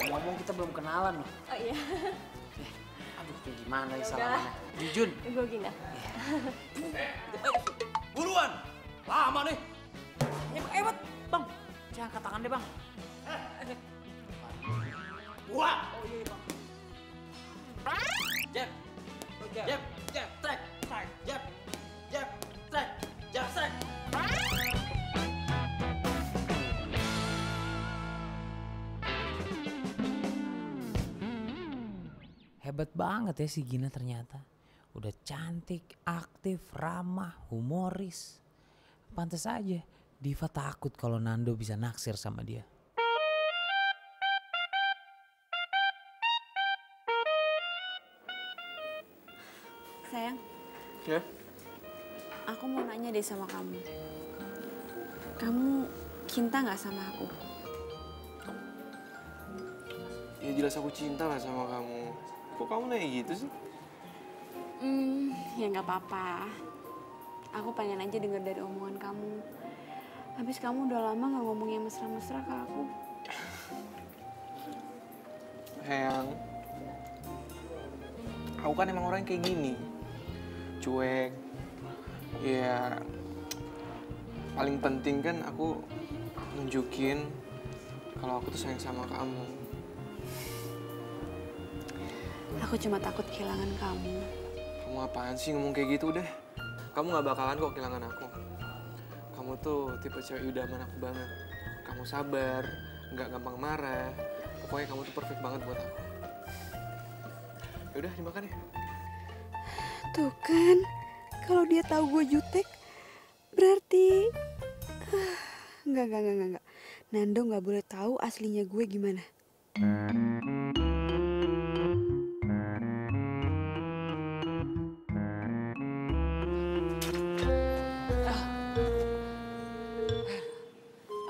[SPEAKER 1] Ngomong kita belum kenalan loh.
[SPEAKER 4] Oh iya.
[SPEAKER 1] Aduh, gimana nih salamannya? Jujun.
[SPEAKER 4] Gue Gina.
[SPEAKER 6] Buruan! Lama nih.
[SPEAKER 1] Hebat, bang. Jangan angkat tangan deh bang.
[SPEAKER 6] Buat!
[SPEAKER 1] Oh iya bang.
[SPEAKER 6] Jab, track, jab, track.
[SPEAKER 1] Hebat banget ya si Gina ternyata. Udah cantik, aktif, ramah, humoris. Pantes aja Diva takut kalau Nando bisa naksir sama dia.
[SPEAKER 2] Sayang.
[SPEAKER 7] Ya?
[SPEAKER 2] Aku mau nanya deh sama kamu. kamu cinta nggak sama aku?
[SPEAKER 3] Ya jelas aku cinta lah sama kamu. Kok kamu nanya gitu sih?
[SPEAKER 2] Ya nggak apa-apa. Aku pengen aja denger dari omongan kamu. Habis kamu udah lama nggak ngomong yang mesra-mesra ke aku.
[SPEAKER 3] Sayang, aku kan emang orang kayak gini. Cuek. Ya, paling penting kan aku nunjukin kalau aku tuh sayang sama kamu.
[SPEAKER 2] Aku cuma takut kehilangan kamu.
[SPEAKER 3] Kamu apaan sih ngomong kayak gitu deh? Kamu gak bakalan kok kehilangan aku. Kamu tuh tipe cewek idaman aku banget. Kamu sabar, gak gampang marah. Pokoknya kamu tuh perfect banget buat aku. Yaudah, dimakan ya.
[SPEAKER 2] Tuh kan, kalau dia tahu gue jutek, berarti enggak. Nando nggak boleh tahu aslinya gue gimana.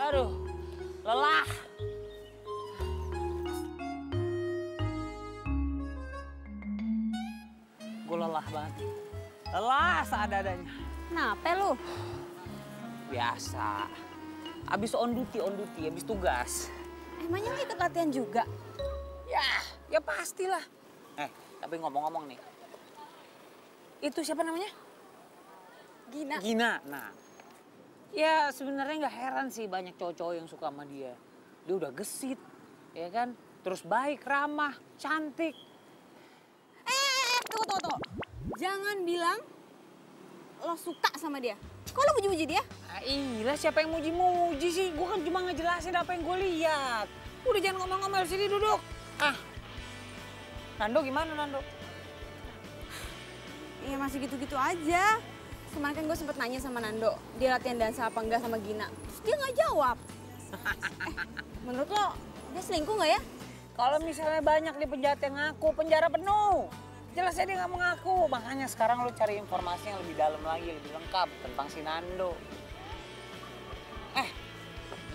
[SPEAKER 1] Aduh, lelah. Gue lelah banget. Lelah seadanya.
[SPEAKER 2] Kenapa lu?
[SPEAKER 1] Biasa. Abis on duty, abis tugas.
[SPEAKER 2] Emangnya lu ikut latihan juga?
[SPEAKER 1] Ya pastilah. Tapi ngomong-ngomong nih. Itu siapa namanya? Gina. Nah, ya sebenarnya nggak heran sih banyak cowok-cowok yang suka sama dia. Dia udah gesit, ya kan? Terus baik, ramah, cantik.
[SPEAKER 2] Tunggu. Jangan bilang lo suka sama dia. Kok lo muji-muji dia?
[SPEAKER 1] Iya, siapa yang muji-muji sih? Gue kan cuma ngejelasin apa yang gue lihat. Udah jangan ngomong-ngomong, sini duduk. Nando gimana, Nando?
[SPEAKER 2] Iya masih gitu-gitu aja. Kemarin kan gue sempet nanya sama Nando, dia latihan dansa apa enggak sama Gina. Terus dia nggak jawab. Menurut lo, dia selingkuh nggak ya?
[SPEAKER 1] Kalau misalnya banyak di penjahat yang ngaku, penjara penuh. Jelasnya dia nggak mengaku. Makanya sekarang lo cari informasi yang lebih dalam lagi, lebih lengkap tentang si Nando.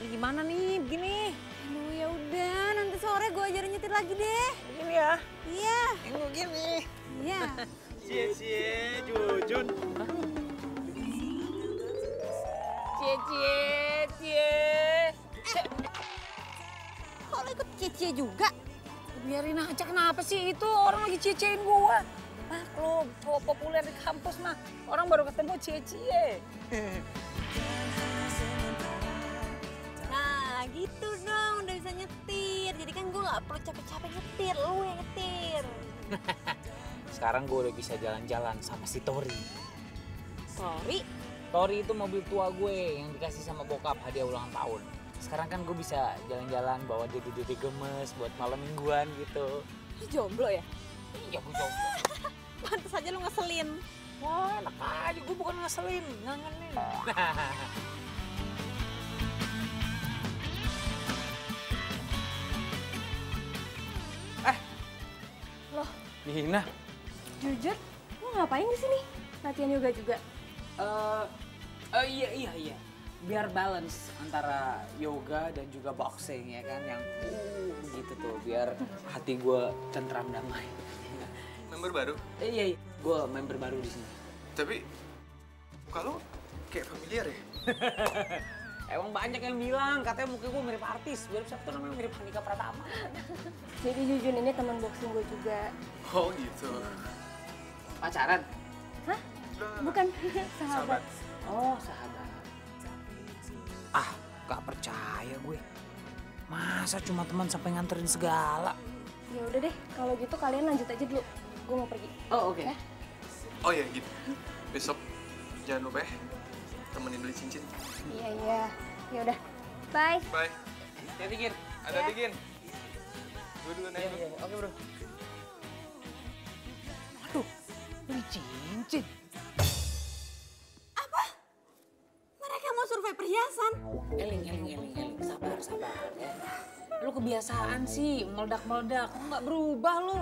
[SPEAKER 1] Ini gimana nih, begini?
[SPEAKER 2] Aduh ya udah, nanti sore gue ajarin nyetir lagi deh.
[SPEAKER 1] Begini ya?
[SPEAKER 2] Iya.
[SPEAKER 1] Yang begini.
[SPEAKER 2] Iya.
[SPEAKER 7] Cie, Jujun.
[SPEAKER 1] Cie.
[SPEAKER 2] Kok lo ikut cie-cie juga?
[SPEAKER 1] Biarin aja, kenapa sih? Itu orang lagi cie-ciein gua. Lo populer di kampus mah, orang baru ketemu cie-cie.
[SPEAKER 2] Nah gitu dong, udah bisa nyetir. Jadi kan gue gak perlu capek-capek nyetir, lo yang nyetir.
[SPEAKER 1] Sekarang gue udah bisa jalan-jalan sama si Tori.
[SPEAKER 2] Tori
[SPEAKER 1] itu mobil tua gue yang dikasih sama bokap hadiah ulang tahun. Sekarang kan gue bisa jalan-jalan bawa dede-dede gemes buat malam mingguan gitu.
[SPEAKER 2] Lu jomblo ya?
[SPEAKER 1] Iya, gue jomblo.
[SPEAKER 2] Pantes aja lu ngeselin.
[SPEAKER 1] Wah, enak aja. Gue bukan ngeselin, ngangenin.
[SPEAKER 4] Loh,
[SPEAKER 3] Gina.
[SPEAKER 4] Jujur, lo ngapain di sini? Latihan yoga juga?
[SPEAKER 1] Iya. Biar balance antara yoga dan juga boxing ya kan, yang gitu tuh, biar hati gue tentram damai.
[SPEAKER 3] Member baru?
[SPEAKER 1] Iya, gue member baru di sini.
[SPEAKER 3] Tapi kalau kayak familiar ya?
[SPEAKER 1] Emang banyak yang bilang katanya muka gue mirip artis, mirip siapa tuh namanya, mirip Handika Pratama.
[SPEAKER 4] Jadi Jujun ini teman boxing gue juga.
[SPEAKER 3] Oh gitu.
[SPEAKER 1] Pacaran?
[SPEAKER 4] Hah? Bukan, sahabat.
[SPEAKER 1] Oh, sahabat. Gak percaya gue. Masa cuma teman sampai nganterin segala?
[SPEAKER 4] Ya udah deh, kalau gitu kalian lanjut aja dulu. Gue mau pergi.
[SPEAKER 1] Oh, oke.
[SPEAKER 3] Oh ya gitu. Besok jangan lupa ya temenin beli cincin.
[SPEAKER 4] Iya. Ya udah. Bye.
[SPEAKER 3] Bye.
[SPEAKER 1] Hati-hati, Gin.
[SPEAKER 3] Hati-hati, Gin. Gue dulu naik.
[SPEAKER 1] Iya. Oke, bro. Aduh, beli cincin.
[SPEAKER 2] Mereka mau survei perhiasan.
[SPEAKER 1] Eling. Sabar ya. Lu kebiasaan sih meledak-meledak. Kok nggak berubah lu?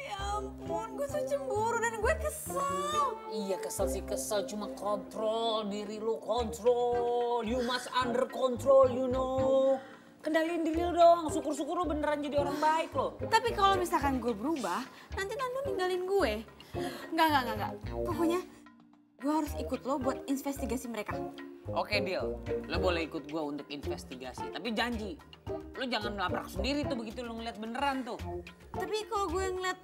[SPEAKER 2] Ya ampun, gue tuh cemburu dan gue kesel.
[SPEAKER 1] Iya kesel sih kesel, cuma kontrol diri lu, kontrol. You must under control, you know. Kendaliin diri lu dong, syukur-syukur lu beneran jadi orang baik lo.
[SPEAKER 2] Tapi kalau misalkan gue berubah, nanti Nando ninggalin gue. Enggak. Pokoknya gue harus ikut lo buat investigasi mereka.
[SPEAKER 1] Oke deal, lo boleh ikut gue untuk investigasi. Tapi janji, lo jangan melabrak sendiri tuh begitu lo ngeliat beneran tuh.
[SPEAKER 2] Tapi kalau gue ngeliat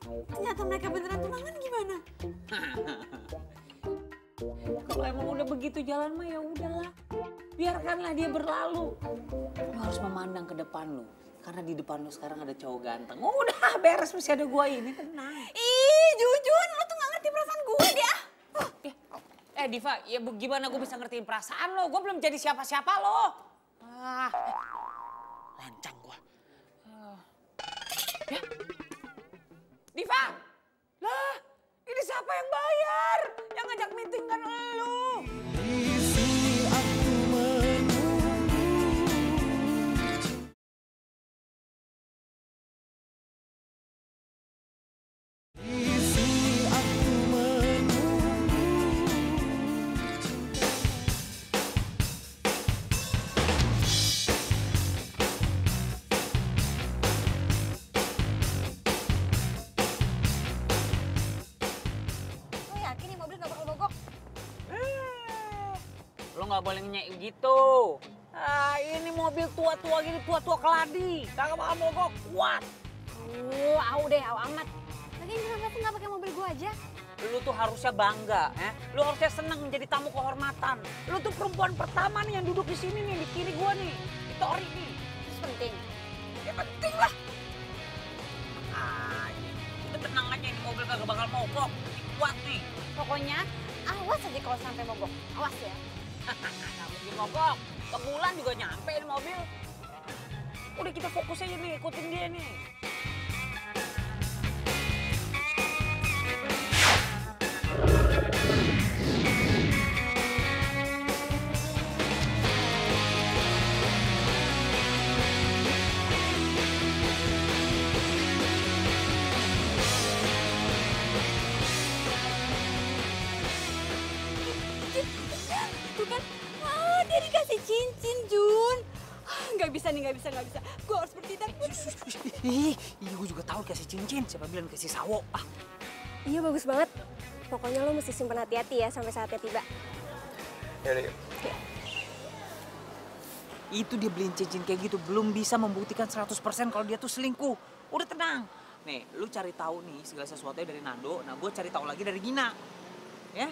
[SPEAKER 2] ternyata mereka beneran tunangan gimana?
[SPEAKER 1] Kalau emang udah begitu jalan mah ya udahlah. Biarkanlah dia berlalu. Lo harus memandang ke depan lo. Karena di depan lo sekarang ada cowok ganteng. Oh, udah beres masih ada gua ini, tenang.
[SPEAKER 2] Ih, Jujun, lo tuh gak ngerti perasaan gue deh.
[SPEAKER 1] Diva, ya gimana gue bisa ngertiin perasaan lo? Gue belum jadi siapa-siapa lo. Lancang gua. Ya. Diva! Lah, ini siapa yang bayar? Yang ngajak meeting kan lo.
[SPEAKER 2] Lo yakin nih mobil gak bakal mogok?
[SPEAKER 1] Lo nggak boleh nyek gitu. Ini mobil tua-tua gini, tua-tua keladi. Kagak bakal mogok, kuat.
[SPEAKER 4] Au deh, au amat.
[SPEAKER 2] Lagian kenapa tuh gak pakai mobil gue aja?
[SPEAKER 1] Lu tuh harusnya bangga, lu harusnya seneng menjadi tamu kehormatan. Lu tuh perempuan pertama nih yang duduk di sini nih, di kiri gua nih, di Tori nih.
[SPEAKER 2] Terus penting.
[SPEAKER 1] Ya penting lah. Udah tenang aja, ini mobil kagak bakal mogok, kuat nih.
[SPEAKER 2] Pokoknya awas aja kalau sampai mogok. Awas ya.
[SPEAKER 1] Nggak mungkin mogok, sebulan juga nyampe ini mobil. Udah kita fokus aja nih, ikutin dia nih.
[SPEAKER 2] Tuh kan, dia dikasih cincin, Jun. Gak bisa nih, gak bisa. Gue harus bertindak.
[SPEAKER 1] Iya gue juga tahu kasih cincin, siapa bilang kasih sawo.
[SPEAKER 4] Iya bagus banget. Pokoknya lo mesti simpen hati-hati ya sampai saatnya tiba.
[SPEAKER 3] Yaudah, yuk.
[SPEAKER 1] Itu dia beliin cincin kayak gitu belum bisa membuktikan 100% kalau dia tuh selingkuh. Udah tenang. Nih, lu cari tahu nih segala sesuatunya dari Nando. Nah, gue cari tahu lagi dari Gina. Ya?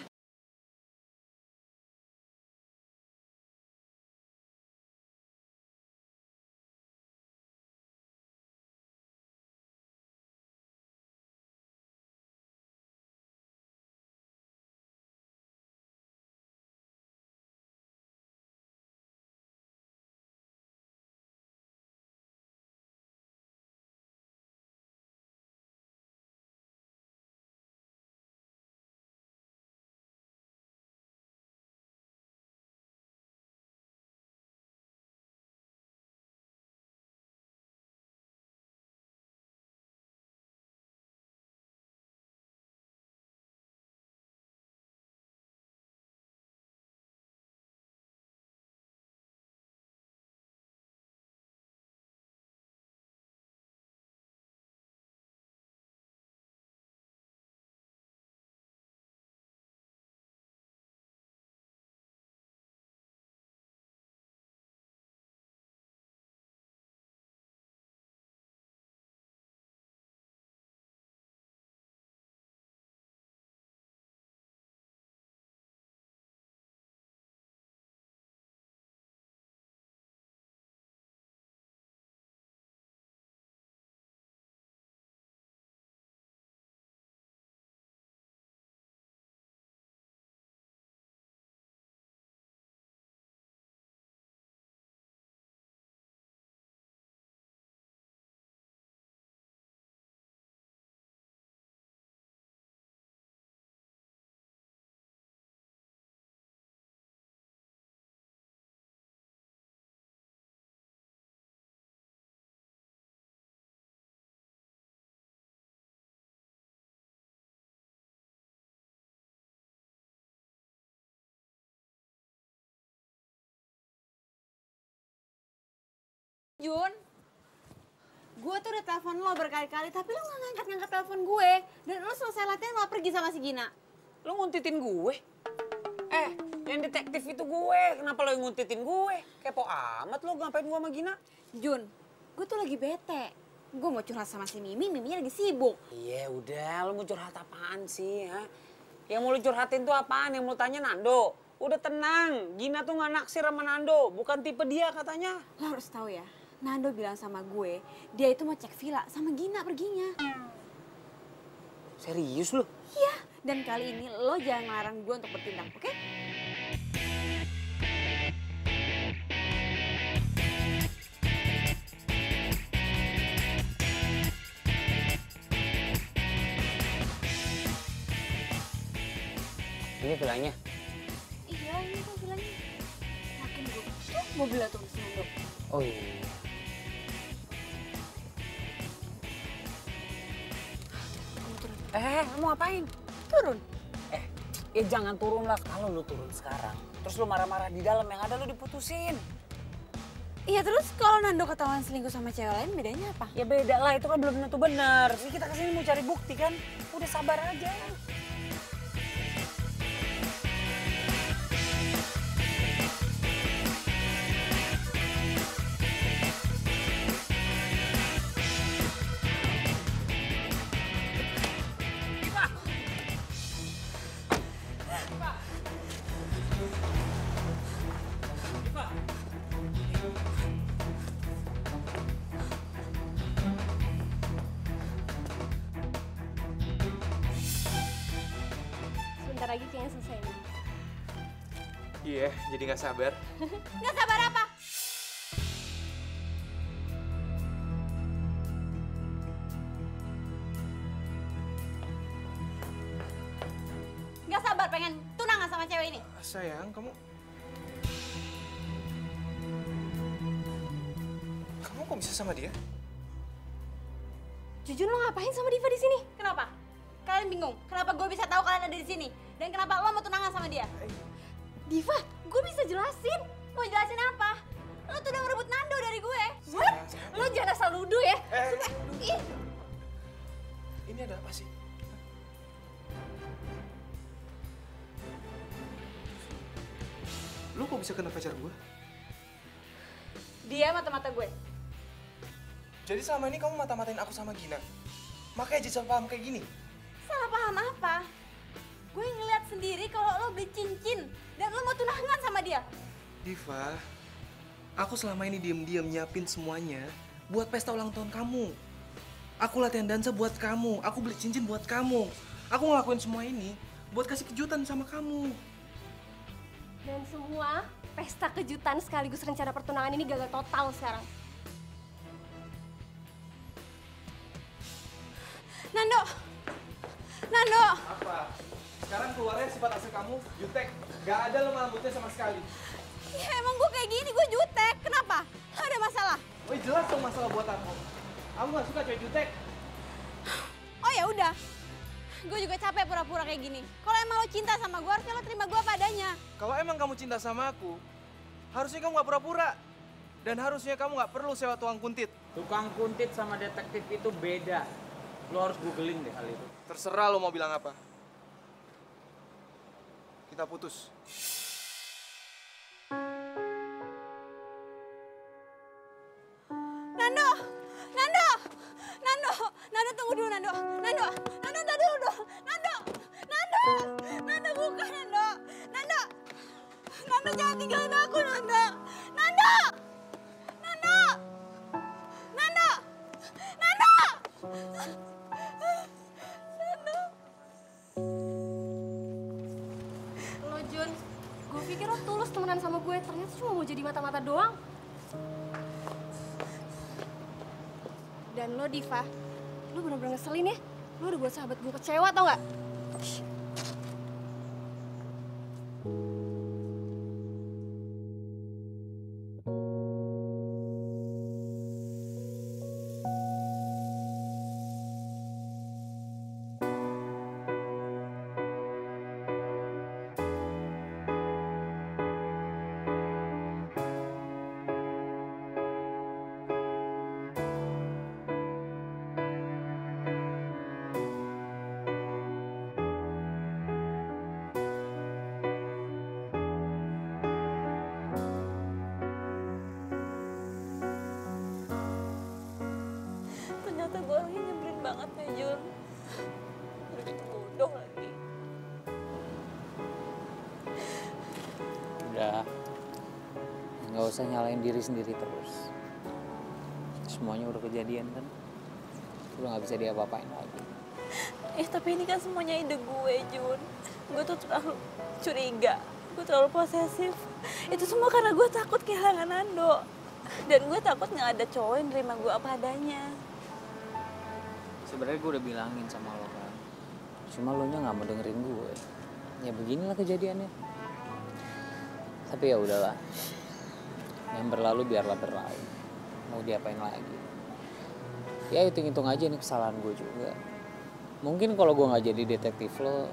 [SPEAKER 2] gue tuh udah telepon lo berkali-kali, tapi lo gak ngangkat-ngangkat telepon gue. Dan lo selesai latihan malah pergi sama si Gina.
[SPEAKER 1] Lo nguntitin gue? Yang detektif itu gue. Kenapa lo yang nguntitin gue? Kepo amat lo, ngapain gue sama Gina?
[SPEAKER 2] Jun, gue tuh lagi bete. Gue mau curhat sama si Mimi, Miminya lagi sibuk.
[SPEAKER 1] Iya udah, lo mau curhat apaan sih? Ha? Yang mau lo curhatin tuh apaan? Yang mau tanya Nando? Udah tenang, Gina tuh gak naksir sama Nando. Bukan tipe dia katanya.
[SPEAKER 2] Lo harus tahu ya, Nando bilang sama gue, dia itu mau cek villa sama Gina perginya.
[SPEAKER 1] Serius lo?
[SPEAKER 2] Iya, dan kali ini lo jangan ngelarang gue untuk bertindak, oke?
[SPEAKER 1] Ini villanya?
[SPEAKER 2] Iya, ini tuh villanya. Yakin gue, tuh mobilnya tuh si Nando.
[SPEAKER 1] Oh iya. Mau ngapain?
[SPEAKER 2] Turun.
[SPEAKER 1] Ya jangan turun lah. Kalau lu turun sekarang, terus lu marah-marah di dalam, yang ada lu diputusin.
[SPEAKER 2] Iya, terus kalau Nando ketahuan selingkuh sama cewek lain, bedanya apa?
[SPEAKER 1] Ya beda lah, itu kan belum tentu benar. Sih kita kesini mau cari bukti kan. Udah sabar aja.
[SPEAKER 4] Sebentar lagi kayaknya selesai nih.
[SPEAKER 3] Iya, jadi nggak sabar.
[SPEAKER 2] Nggak sabar apa? Nggak sabar pengen tunangan sama cewek ini.
[SPEAKER 3] Sayang, kamu kok bisa sama dia?
[SPEAKER 4] Jujun lo ngapain sama Diva di sini?
[SPEAKER 2] Kenapa? Kalian bingung? Kenapa gue bisa tahu kalian ada di sini? Dan kenapa lo mau tunangan sama dia?
[SPEAKER 4] Diva,
[SPEAKER 2] Gue bisa jelasin. Mau jelasin apa? Lo tuh udah ngerebut Nando dari gue.
[SPEAKER 4] what? Lo jangan asal nuduh ya.
[SPEAKER 2] Ih,
[SPEAKER 3] Ini ada apa sih? Lu kok bisa kena pacar gue?
[SPEAKER 2] dia mata-mata gue.
[SPEAKER 3] Jadi selama ini kamu mata-matain aku sama Gina? Makanya jadi salah paham kayak gini?
[SPEAKER 2] Salah paham apa? Gue ngeliat sendiri kalau lo beli cincin dan lo mau tunangan sama dia.
[SPEAKER 3] Diva, aku selama ini diem-diem nyiapin semuanya buat pesta ulang tahun kamu. Aku latihan dansa buat kamu, aku beli cincin buat kamu. Aku ngelakuin semua ini buat kasih kejutan sama kamu.
[SPEAKER 4] Dan semua pesta kejutan sekaligus rencana pertunangan ini gagal total sekarang.
[SPEAKER 2] Nando! Nando!
[SPEAKER 3] Apa? Sekarang keluarnya sifat asli kamu, jutek. Gak ada lemah lembutnya sama sekali.
[SPEAKER 2] Ya emang gue kayak gini, gue jutek. Kenapa? Ada masalah?
[SPEAKER 3] Oh jelas dong masalah buat aku. Aku gak suka cewek jutek.
[SPEAKER 2] Oh ya udah. Gue juga capek pura-pura kayak gini. Kalau emang lo cinta sama gue, harusnya lo terima gue apa adanya.
[SPEAKER 3] Kalau emang kamu cinta sama aku, harusnya kamu gak pura-pura. Dan harusnya kamu gak perlu sewa tukang kuntit.
[SPEAKER 6] Tukang kuntit sama detektif itu beda. Lo harus googling deh hal itu.
[SPEAKER 3] Terserah lo mau bilang apa. Kita putus.
[SPEAKER 2] Nando! Nando! Nando! Nando tunggu dulu Nando! Nando! Nando tunggu dulu! Nando! Nando! Nando bukan Nando! Nando! Nando jangan tinggalin aku Nando! Nando! Nando! Nando! Nando! Nando!
[SPEAKER 4] Lo Jun, gue pikir lo tulus temenan sama gue, ternyata cuma mau jadi mata-mata doang. Dan lo Diva, lo bener-bener ngeselin ya. Lo udah buat sahabat gue kecewa tau gak?
[SPEAKER 10] nggak usah nyalain diri sendiri terus. Semuanya udah kejadian kan, udah nggak bisa diapa-apain lagi.
[SPEAKER 2] Tapi ini kan semuanya ide gue, Jun. Gue tuh terlalu curiga, gue terlalu posesif. Itu semua karena gue takut kehilangan Nando. Dan gue takut nggak ada cowok yang nerima gue apa adanya.
[SPEAKER 10] Sebenarnya gue udah bilangin sama lo kan, cuma lo nya nggak mau dengerin gue. Ya beginilah kejadiannya. Tapi ya udahlah, yang berlalu biarlah berlalu. Mau diapain lagi? Ya hitung-hitung aja nih kesalahan gue juga. Mungkin kalau gue nggak jadi detektif lo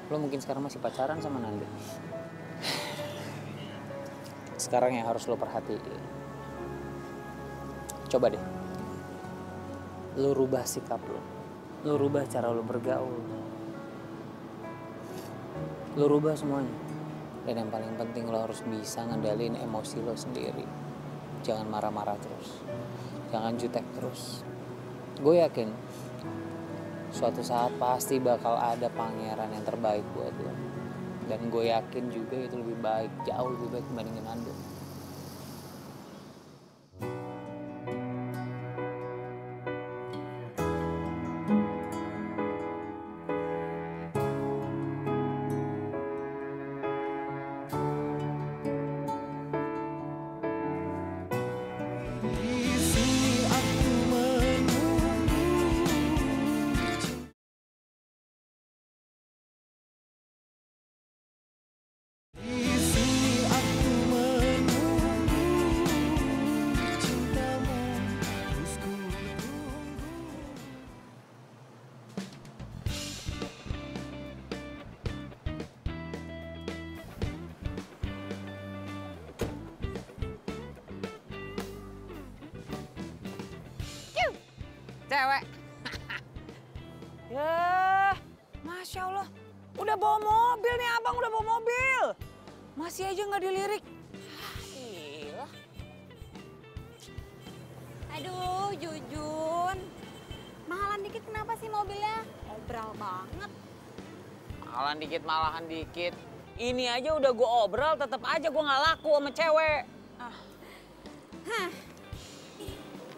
[SPEAKER 10] mungkin sekarang masih pacaran sama Nanda. Sekarang yang harus lo perhatiin, coba deh, lo rubah sikap lo rubah cara lo bergaul, lo rubah semuanya. Dan yang paling penting lo harus bisa ngendalin emosi lo sendiri. Jangan marah-marah terus, jangan jutek terus. Gue yakin suatu saat pasti bakal ada pangeran yang terbaik buat lo. Dan gue yakin juga itu lebih baik, jauh lebih baik dibandingin Nando.
[SPEAKER 1] Cewek. Ya, Masya Allah. Udah bawa mobil nih abang, udah bawa mobil. Masih aja nggak dilirik. Gila.
[SPEAKER 2] Aduh, Jujun. Mahalan dikit kenapa sih mobilnya? Obral banget.
[SPEAKER 1] Mahalan dikit, malahan dikit. Ini aja udah gue obral, tetap aja gue nggak laku sama cewek.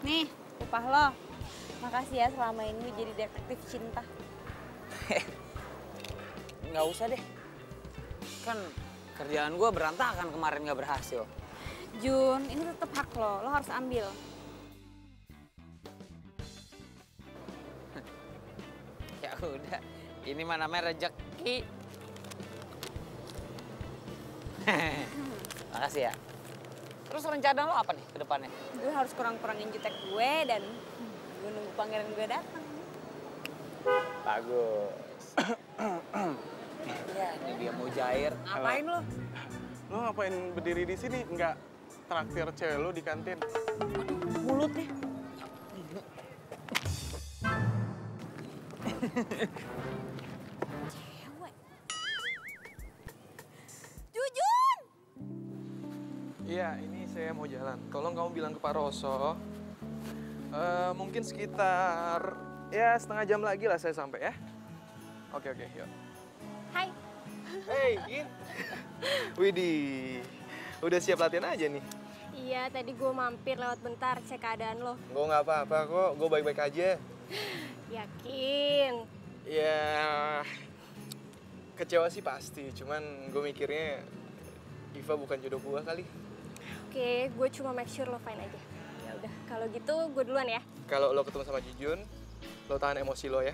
[SPEAKER 2] Nih, upah lo. Makasih ya selama ini jadi detektif cinta.
[SPEAKER 1] Nggak usah deh. Kan kerjaan gue berantakan kemarin nggak berhasil.
[SPEAKER 2] Jun, ini tetap hak lo harus ambil.
[SPEAKER 1] Ya udah, ini mah namanya rezeki. Makasih ya. Terus rencana lo apa nih ke depannya?
[SPEAKER 2] Gue harus kurang-kurangin jutek gue dan gue nunggu pangeran gue datang.
[SPEAKER 10] Bagus.
[SPEAKER 1] Ya, ini dia mau jair. Ngapain lo?
[SPEAKER 7] Lo ngapain berdiri di sini? Nggak traktir cewek lo di kantin?
[SPEAKER 1] Mulutnya.
[SPEAKER 2] Cewek. Jujun!
[SPEAKER 3] Iya, ini saya mau jalan. Tolong kamu bilang ke Pak Roso. Mungkin sekitar ya setengah jam lagi lah saya sampai ya. Oke, yuk.
[SPEAKER 2] Hai.
[SPEAKER 3] Hey, Gin. Widih, udah siap latihan aja nih?
[SPEAKER 4] Iya, tadi gue mampir lewat bentar cek keadaan lo.
[SPEAKER 3] Gue nggak apa-apa kok, gue baik-baik aja.
[SPEAKER 4] Yakin?
[SPEAKER 3] Ya, kecewa sih pasti. Cuman gue mikirnya Iva bukan jodoh gue kali.
[SPEAKER 4] Oke, gue cuma make sure lo fine aja. Ya udah, kalau gitu gue duluan ya.
[SPEAKER 3] Kalau lo ketemu sama Jujun, lo tahan emosi lo ya.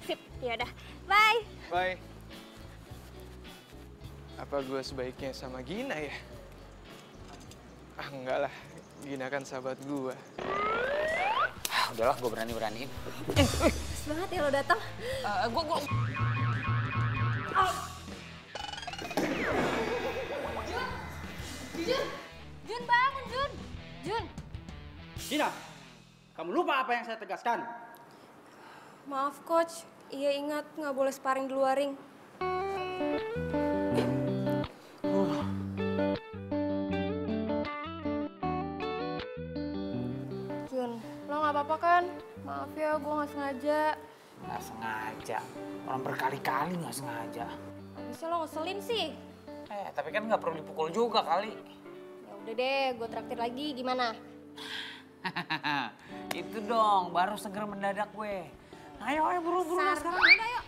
[SPEAKER 4] Sip, ya udah. Bye.
[SPEAKER 3] Bye. Apa gue sebaiknya sama Gina ya? Ah, enggak lah. Gina kan sahabat gue.
[SPEAKER 1] Udahlah, gue berani-beraniin.
[SPEAKER 4] Pas banget ya lo datang.
[SPEAKER 1] Gue.
[SPEAKER 2] Jun bangun, Jun. Jun.
[SPEAKER 6] Gina, kamu lupa apa yang saya tegaskan?
[SPEAKER 4] Maaf coach, iya ingat nggak boleh sparring di luar ring. Jun, lo nggak apa-apa kan? Maaf ya, gue nggak sengaja.
[SPEAKER 1] Nggak sengaja. Orang berkali-kali nggak sengaja.
[SPEAKER 4] Bisa lo ngeselin sih.
[SPEAKER 1] Tapi kan nggak perlu dipukul juga kali.
[SPEAKER 4] Udah deh, gue traktir lagi, gimana?
[SPEAKER 1] Itu dong, baru seger mendadak gue. Ayo buru-buru sekarang.
[SPEAKER 4] Udah yuk.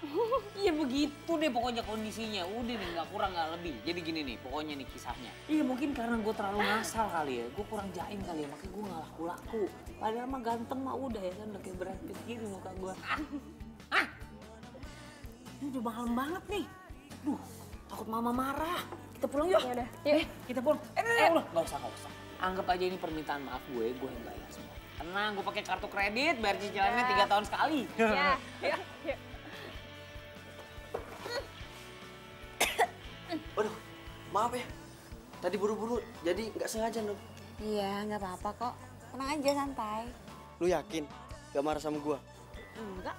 [SPEAKER 1] Iya begitu deh pokoknya kondisinya. Udah nih nggak kurang nggak lebih. Jadi gini nih pokoknya nih kisahnya. Iya mungkin karena gue terlalu ngasal kali ya. Gue kurang jaim kali ya makanya gue nggak laku-laku. Padahal mah ganteng mah udah ya kan udah kayak Brad Pitt gini muka gue. Ini udah malam banget nih. Duh takut mama marah. Kita pulang yuk.
[SPEAKER 4] Ya udah, yuk.
[SPEAKER 1] Kita pulang. Nggak usah. Anggap aja ini permintaan maaf gue yang bayar semua. Tenang, gue pakai kartu kredit, bayar cicilannya 3 tahun sekali.
[SPEAKER 4] Ya.
[SPEAKER 9] Waduh, maaf ya. Tadi buru-buru, jadi nggak sengaja, Nuk.
[SPEAKER 2] Iya, nggak apa-apa kok. Tenang aja, santai.
[SPEAKER 9] Lu yakin? Gak marah sama gua?
[SPEAKER 2] Enggak.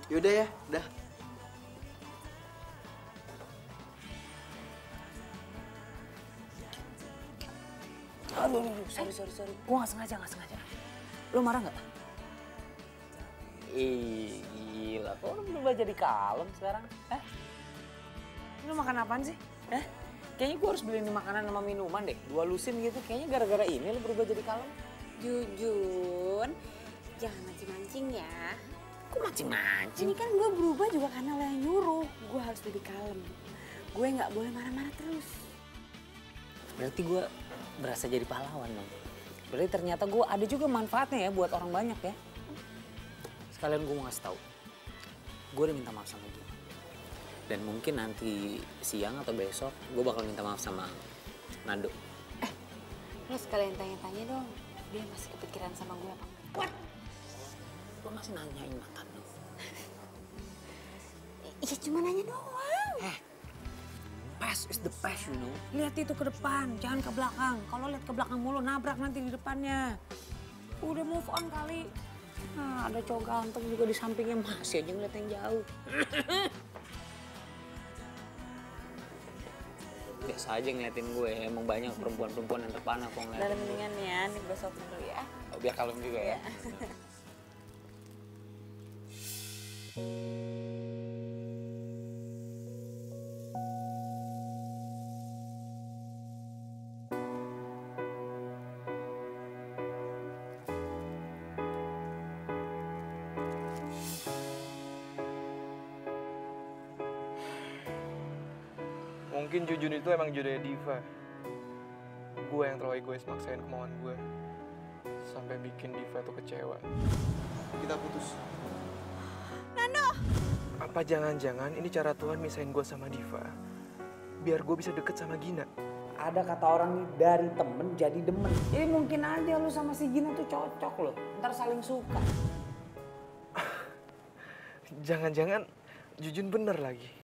[SPEAKER 9] Yaudah ya, dah.
[SPEAKER 1] Aduh, sorry. Gue nggak sengaja. Lo marah nggak? Ih, gila. Kok lo berubah jadi kalem sekarang? Lo makan apaan sih? Kayaknya gue harus beliin makanan sama minuman deh. 2 lusin gitu. Kayaknya gara-gara ini lo berubah jadi kalem.
[SPEAKER 2] Jujun, jangan mancing-mancing ya.
[SPEAKER 1] Kok mancing-mancing?
[SPEAKER 2] Ini kan gue berubah juga karena lo yang nyuruh. Gue harus lebih kalem. Gue nggak boleh marah-marah terus.
[SPEAKER 1] Berarti gue berasa jadi pahlawan dong. Berarti ternyata gue ada juga manfaatnya ya buat orang banyak ya. Sekalian gue mau ngasih tahu. Gue udah minta maaf sama dia. Dan mungkin nanti siang atau besok gue bakal minta maaf sama Nando.
[SPEAKER 2] Lo sekalian tanya-tanya dong. Dia masih kepikiran sama gue apa?
[SPEAKER 1] What? Lo masih nanyain mantan lo?
[SPEAKER 2] Iya cuma nanya doang.
[SPEAKER 1] Past is the past, you know. Lihat itu ke depan, jangan ke belakang. Kalau lihat ke belakang mulu, nabrak nanti di depannya. Udah move on kali. Nah, ada cowok ganteng juga di sampingnya, masih aja ngeliat yang jauh. Biasa aja ngeliatin gue, emang banyak perempuan-perempuan yang terpana kok ngeliatin.
[SPEAKER 2] Dan mendingan ya, nih gue sopin dulu ya.
[SPEAKER 1] Oh, biar kalem juga ya.
[SPEAKER 3] Mungkin Jujun itu emang jodohnya Diva. Gue yang terlalu egois maksain kemauan gue. Sampai bikin Diva tuh kecewa. Kita putus.
[SPEAKER 8] Nando!
[SPEAKER 3] Apa jangan-jangan ini cara Tuhan misahin gue sama Diva? Biar gue bisa deket sama Gina.
[SPEAKER 1] Ada kata orang nih, dari temen jadi demen. Jadi mungkin aja lu sama si Gina tuh cocok loh. Ntar saling suka.
[SPEAKER 3] Jangan-jangan Jujun bener lagi.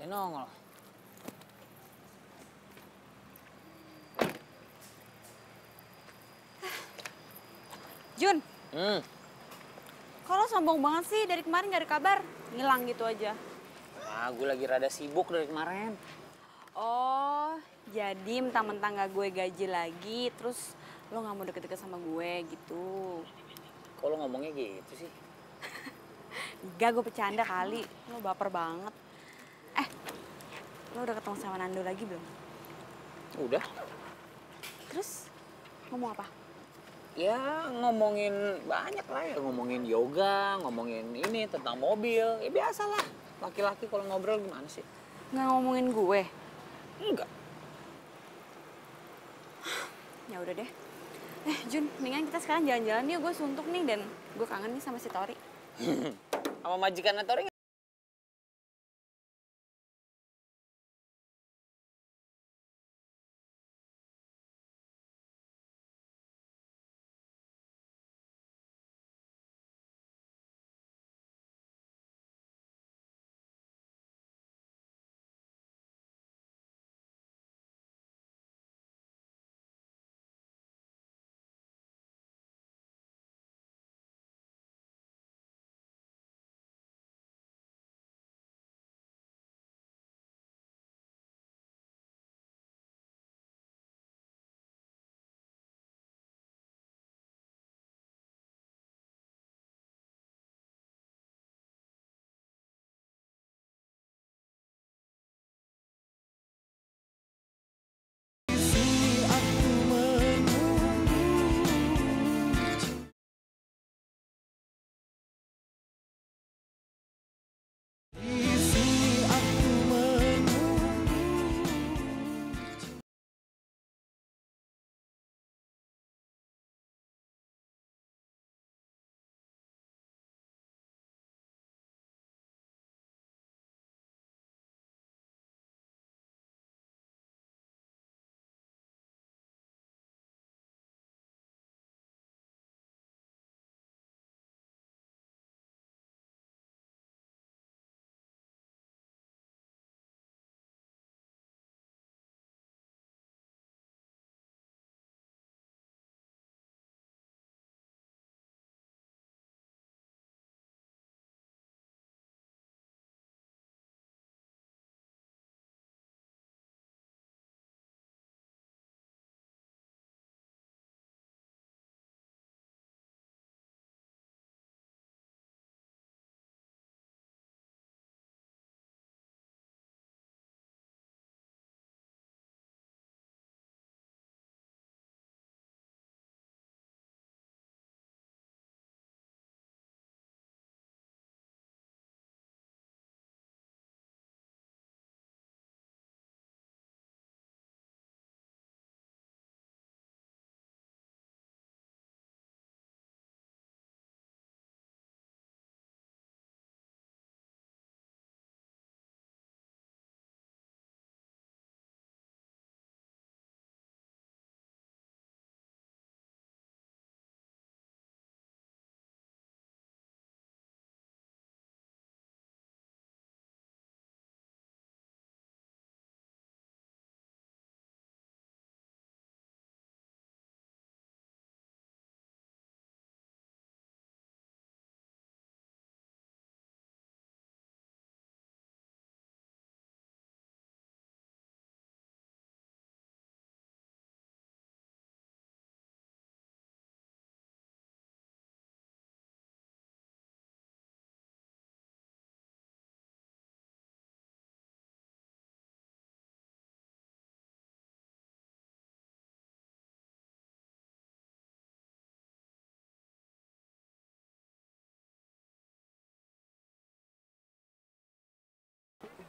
[SPEAKER 10] nongol.
[SPEAKER 2] Jun,
[SPEAKER 10] Hmm.
[SPEAKER 2] kok lo sombong banget sih? Dari kemarin gak ada kabar, ngilang gitu aja.
[SPEAKER 10] Nah, gue lagi rada sibuk dari kemarin.
[SPEAKER 2] Oh, jadi mentang-mentang gak gue gaji lagi, terus lo gak mau deket-deket sama gue gitu.
[SPEAKER 10] Kok lo ngomongnya gitu sih?
[SPEAKER 2] Enggak, gue bercanda kali. Lo baper banget. Lo udah ketemu sama Nando lagi belum?
[SPEAKER 10] Udah.
[SPEAKER 2] Terus ngomong apa?
[SPEAKER 10] Ya ngomongin banyak lah ya. Ngomongin yoga, ngomongin ini tentang mobil. Ya biasalah. Laki-laki kalau ngobrol gimana sih?
[SPEAKER 2] Nggak ngomongin gue?
[SPEAKER 10] Enggak.
[SPEAKER 2] Ya udah deh. Jun, mendingan kita sekarang jalan-jalan yuk. Gue suntuk nih dan gue kangen nih sama si Tori.
[SPEAKER 10] Sama majikan Tori nggak?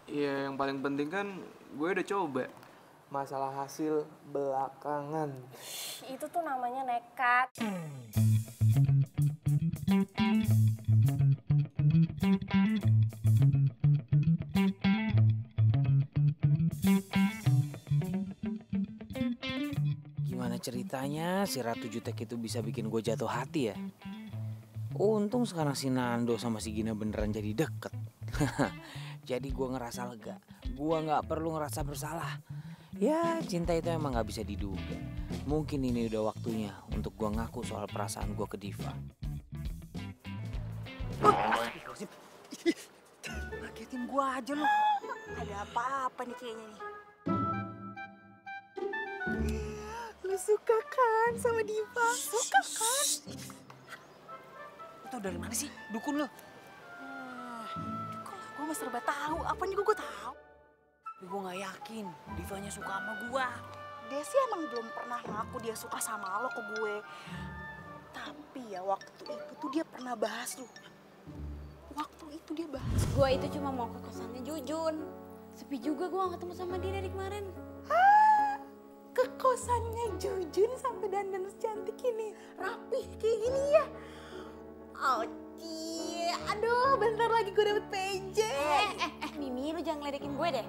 [SPEAKER 3] Iya, yang paling penting kan gue udah coba. Masalah hasil belakangan.
[SPEAKER 4] Itu tuh namanya nekat.
[SPEAKER 10] Gimana ceritanya si Ratu Jutek itu bisa bikin gue jatuh hati ya? Untung sekarang si Nando sama si Gina beneran jadi deket. Jadi gue ngerasa lega. Gue nggak perlu ngerasa bersalah. Ya cinta itu emang nggak bisa diduga. Mungkin ini udah waktunya untuk gue ngaku soal perasaan gue ke Diva.
[SPEAKER 8] Ngagetin gua aja lo. Ada apa-apa nih kayaknya nih. Lu suka kan sama Diva? Suka kan?
[SPEAKER 1] Lu tau dari mana sih? Dukun lu.
[SPEAKER 8] Gue mah serba tahu. Apa nih gue tahu?
[SPEAKER 1] Tapi gue gak yakin Divanya suka sama gua.
[SPEAKER 8] Dia sih emang belum pernah ngaku dia suka sama lo ke gue. Tapi ya waktu itu tuh dia pernah bahas lu. Waktu itu dia bahas.
[SPEAKER 2] Gue itu cuma mau ke kosannya Jujun. Sepi juga gue gak ketemu sama dia dari kemarin.
[SPEAKER 8] Ke kosannya Jujun sampai dandan secantik ini. Rapih kayak gini ya. Oci, aduh bentar lagi gue dapet PJ.
[SPEAKER 2] Mimi lu jangan ngeledekin gue deh.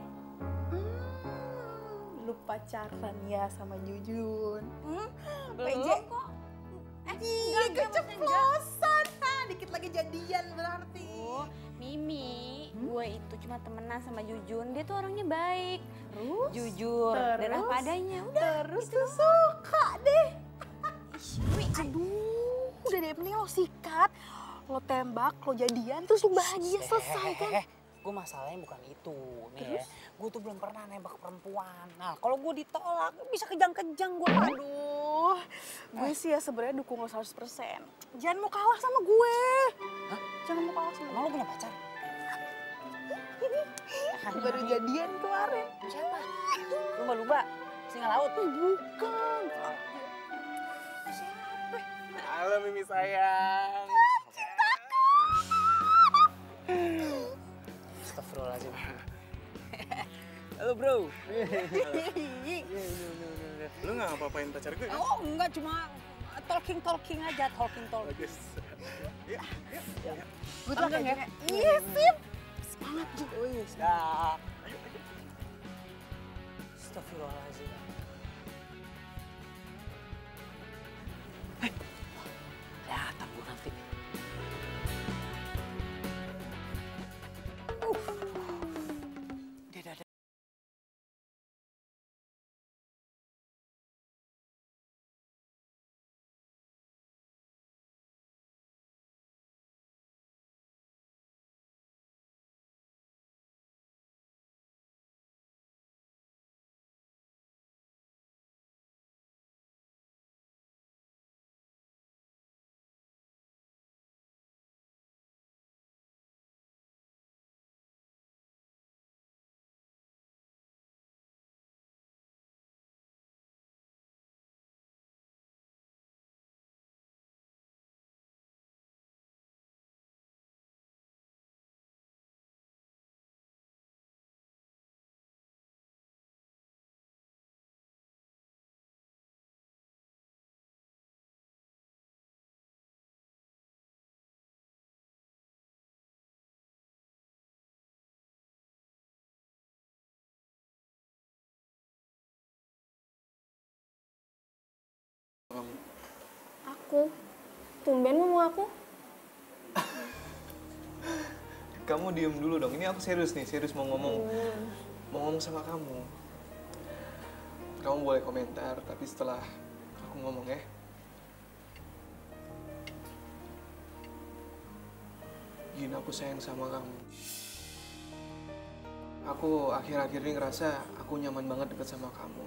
[SPEAKER 8] Lu pacaran ya sama Jujun?
[SPEAKER 2] Belum kok.
[SPEAKER 8] Iya keceplosan. Dikit lagi jadian berarti.
[SPEAKER 2] Mimi, gue itu cuma temenan sama Jujun. Dia tuh orangnya baik.
[SPEAKER 8] Terus?
[SPEAKER 2] Jujur dan apa adanya. Udah.
[SPEAKER 8] Terus tuh suka deh. Aduh, udah deh mending lo sikat. Lo tembak, lo jadian, terus lo bahagia selesai kan?
[SPEAKER 1] Gue masalahnya bukan itu nih ya. Gue tuh belum pernah nembak perempuan. Nah kalau gue ditolak bisa kejang-kejang gue.
[SPEAKER 8] Aduh, gue sih ya sebenarnya dukung lo 100%. Jangan mau kalah sama gue.
[SPEAKER 1] Hah?
[SPEAKER 8] Jangan mau kalah sama
[SPEAKER 1] Emang lo punya pacar?
[SPEAKER 8] Baru jadian kemarin.
[SPEAKER 1] Siapa? Lumba-lumba? Singa laut?
[SPEAKER 8] Bukan.
[SPEAKER 7] Halo Mimi sayang.
[SPEAKER 1] Astagfirullahaladzim. Halo bro.
[SPEAKER 7] Lu nggak apa-apain pacar gue?
[SPEAKER 1] Oh enggak, cuma talking aja, talking.
[SPEAKER 7] Bagus. Yuk.
[SPEAKER 8] Gue tuh ya. Iya sip. Semangat juga.
[SPEAKER 1] Dah. Astagfirullahaladzim. Kelihatan gue nanti. Dia.
[SPEAKER 4] Aku? Tumben mau aku?
[SPEAKER 3] Kamu diem dulu dong, ini aku serius nih, serius mau ngomong. Mau ngomong sama kamu. Kamu boleh komentar, tapi setelah aku ngomong ya. Gini, aku sayang sama kamu. Aku akhir-akhir ini ngerasa aku nyaman banget deket sama kamu.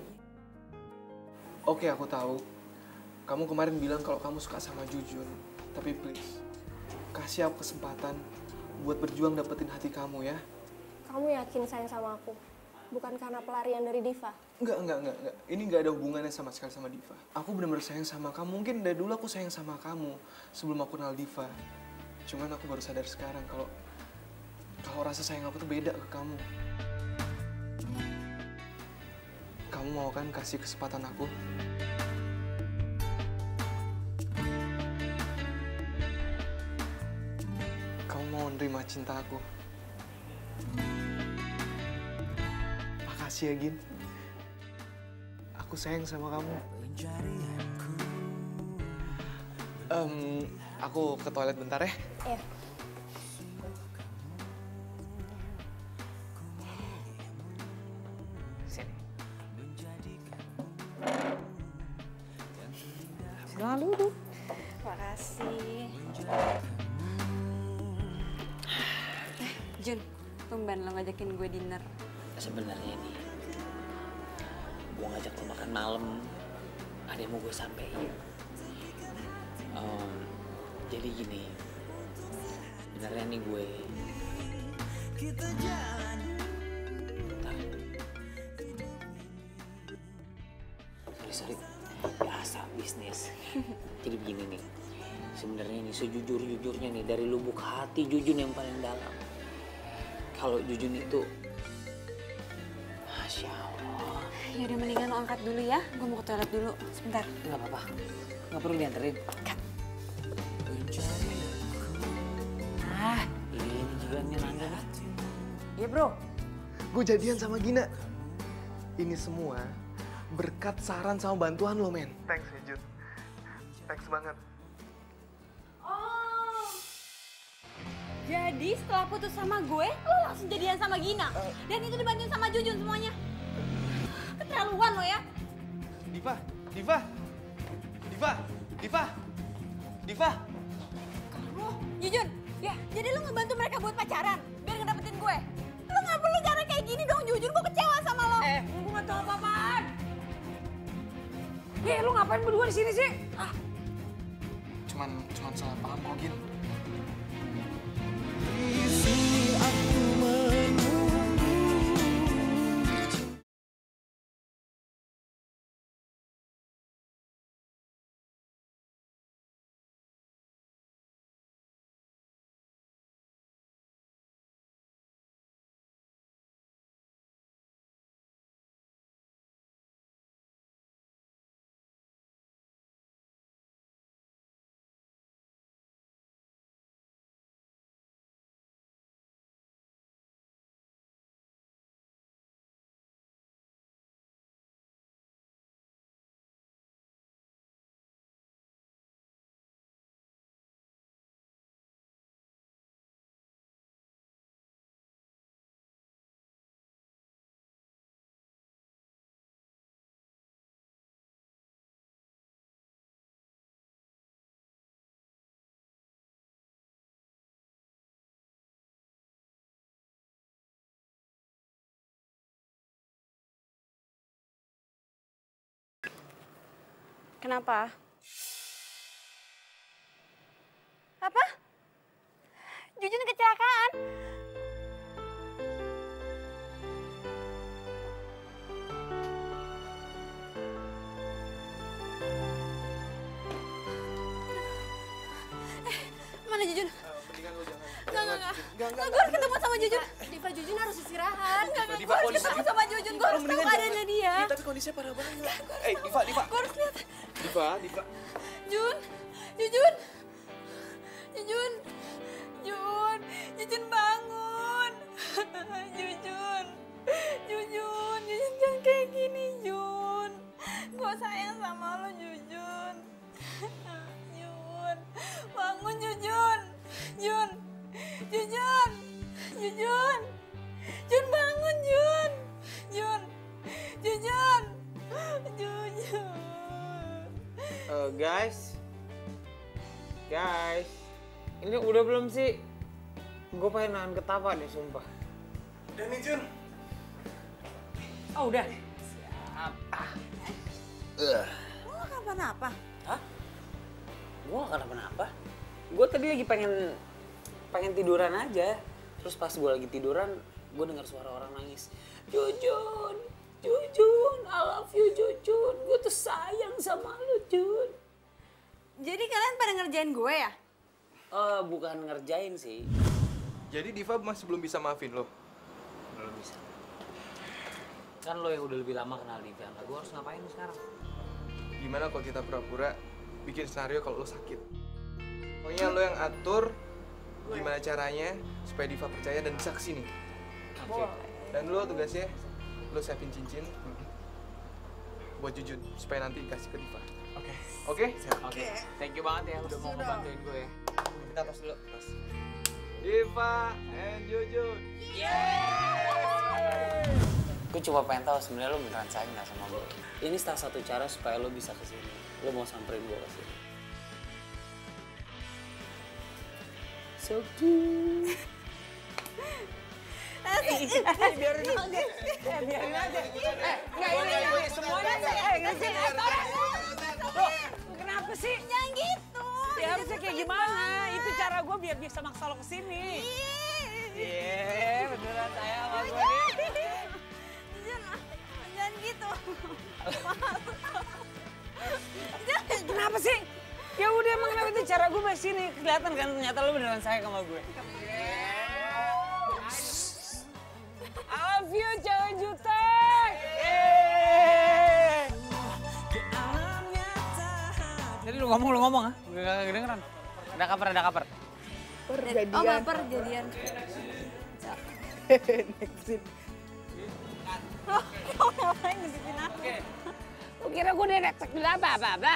[SPEAKER 3] Oke, aku tahu. Kamu kemarin bilang kalau kamu suka sama Jujun. Tapi please, kasih aku kesempatan buat berjuang dapetin hati kamu ya.
[SPEAKER 4] Kamu yakin sayang sama aku? Bukan karena pelarian dari Diva?
[SPEAKER 3] Enggak. Ini nggak ada hubungannya sama sekali sama Diva. Aku benar-benar sayang sama kamu. Mungkin dari dulu aku sayang sama kamu sebelum aku kenal Diva. Cuman aku baru sadar sekarang kalau rasa sayang aku tuh beda ke kamu. Kamu mau kan kasih kesempatan aku? Kamu mau nerima cinta aku? Makasih ya, Gin. Aku sayang sama kamu. Aku ke toilet bentar ya.
[SPEAKER 4] Iya.
[SPEAKER 2] Makasih. Jun, tumben lo ngajakin gue dinner.
[SPEAKER 10] Sebenarnya nih, gue ngajak lo makan malam, ada yang mau gue sampein. Jadi gini, sebenarnya nih gue sorry, biasa bisnis. Jadi begini nih, sebenarnya nih sejujur-jujurnya nih dari lubuk hati Jujun yang paling dalam. Kalau Jujun itu, Masya Allah.
[SPEAKER 2] Yaudah mendingan lo angkat dulu ya, gue mau ke toilet dulu, sebentar.
[SPEAKER 10] Nggak apa-apa, nggak perlu dianterin. Ini juga nih Nanda.
[SPEAKER 1] Iya bro.
[SPEAKER 3] Gue jadian sama Gina. Ini semua berkat saran sama bantuan lo, men. Thanks ya, Jun. Thanks banget.
[SPEAKER 2] Oh, jadi setelah putus sama gue, lo langsung jadian sama Gina. Dan itu dibantuin sama Jujun semuanya. Keterlaluan lo ya.
[SPEAKER 3] Diva, Diva, Diva, Diva, Diva.
[SPEAKER 2] Oh, Jujun, ya jadi lo ngebantu mereka buat pacaran biar ngedapetin gue. Lo nggak perlu cara kayak gini dong, Jujun. Gue kecewa sama lo.
[SPEAKER 1] Gue nggak tahu apa-apaan. Lu ngapain berdua di sini sih?
[SPEAKER 3] Cuman salah paham kok, Gin.
[SPEAKER 2] Kenapa? Apa? Jujun kecelakaan? Mana Jujun?
[SPEAKER 3] Mendingan lo jangan.
[SPEAKER 2] Enggak, gue harus ketemu sama Jujun.
[SPEAKER 4] Diva, Jujun harus istirahat.
[SPEAKER 2] Enggak, gue harus ketemu sama Jujun. Gue harus tahu keadaannya dia.
[SPEAKER 3] Tapi kondisinya parah banget. Diva.
[SPEAKER 2] Gue harus lihat.
[SPEAKER 3] Diva.
[SPEAKER 2] Jujun, bangun. Jujun, jangan kayak gini, Jun. Gue sayang sama lo, Jujun. Bangun, Jujun. Jun, bangun, Jun.
[SPEAKER 6] Guys, ini udah belum sih? Gue pengen nahan ketawa nih, sumpah.
[SPEAKER 3] Udah nih, Jun.
[SPEAKER 1] Oh udah.
[SPEAKER 2] Lo gak kenapa-napa?
[SPEAKER 10] Hah? Gue gak kenapa-napa. Gue tadi lagi pengen tiduran aja. Terus pas gue lagi tiduran, gue dengar suara orang nangis. Jujun, I love you, Jujun. Gue tuh sayang sama lu, Jun.
[SPEAKER 2] Jadi kalian pada ngerjain gue ya?
[SPEAKER 10] Bukan ngerjain sih.
[SPEAKER 3] Jadi Diva masih belum bisa maafin lo?
[SPEAKER 10] Belum bisa. Kan lo yang udah lebih lama kenal Diva. Gue harus ngapain sekarang?
[SPEAKER 3] Gimana kalau kita pura-pura bikin skenario kalau lo sakit? Pokoknya lo yang atur gimana caranya supaya Diva percaya dan bisa kesini.
[SPEAKER 10] Oke.
[SPEAKER 3] Dan lo tugasnya, lo siapin cincin buat Jujun supaya nanti kasih ke Diva. Oke?
[SPEAKER 6] Oke. Thank you banget ya udah mau ngebantuin gue ya.
[SPEAKER 3] Kita tos dulu, tos. Diva and Jujun.
[SPEAKER 10] Gue cuma pengen tahu sebenarnya lo beneran sayang nggak sama gue. Ini salah satu cara supaya lo bisa kesini. Lo mau samperin gue kesini.
[SPEAKER 8] So cute.
[SPEAKER 1] Biarin aja. Biarin aja. Enggak ini semuanya sih. Loh, kenapa sih?
[SPEAKER 2] Jangan gitu.
[SPEAKER 1] Ya harusnya kayak gimana? Itu cara gue biar bisa maksa lo kesini. Iya, beneran sayang sama gue nih.
[SPEAKER 2] Jangan gitu.
[SPEAKER 1] Kenapa sih? Ya udah emang kenapa itu cara gue masih sini. Kelihatan kan ternyata lo beneran sayang sama gue. I love you, cewek jutek. Jadi lu ngomong ah? Gak kedengeran. Ada kabar.
[SPEAKER 8] Jadian.
[SPEAKER 2] Oh baper jadian.
[SPEAKER 8] Nextin.
[SPEAKER 2] Kok ngapain ngejepin aku?
[SPEAKER 1] Lu kira gue udah next apa?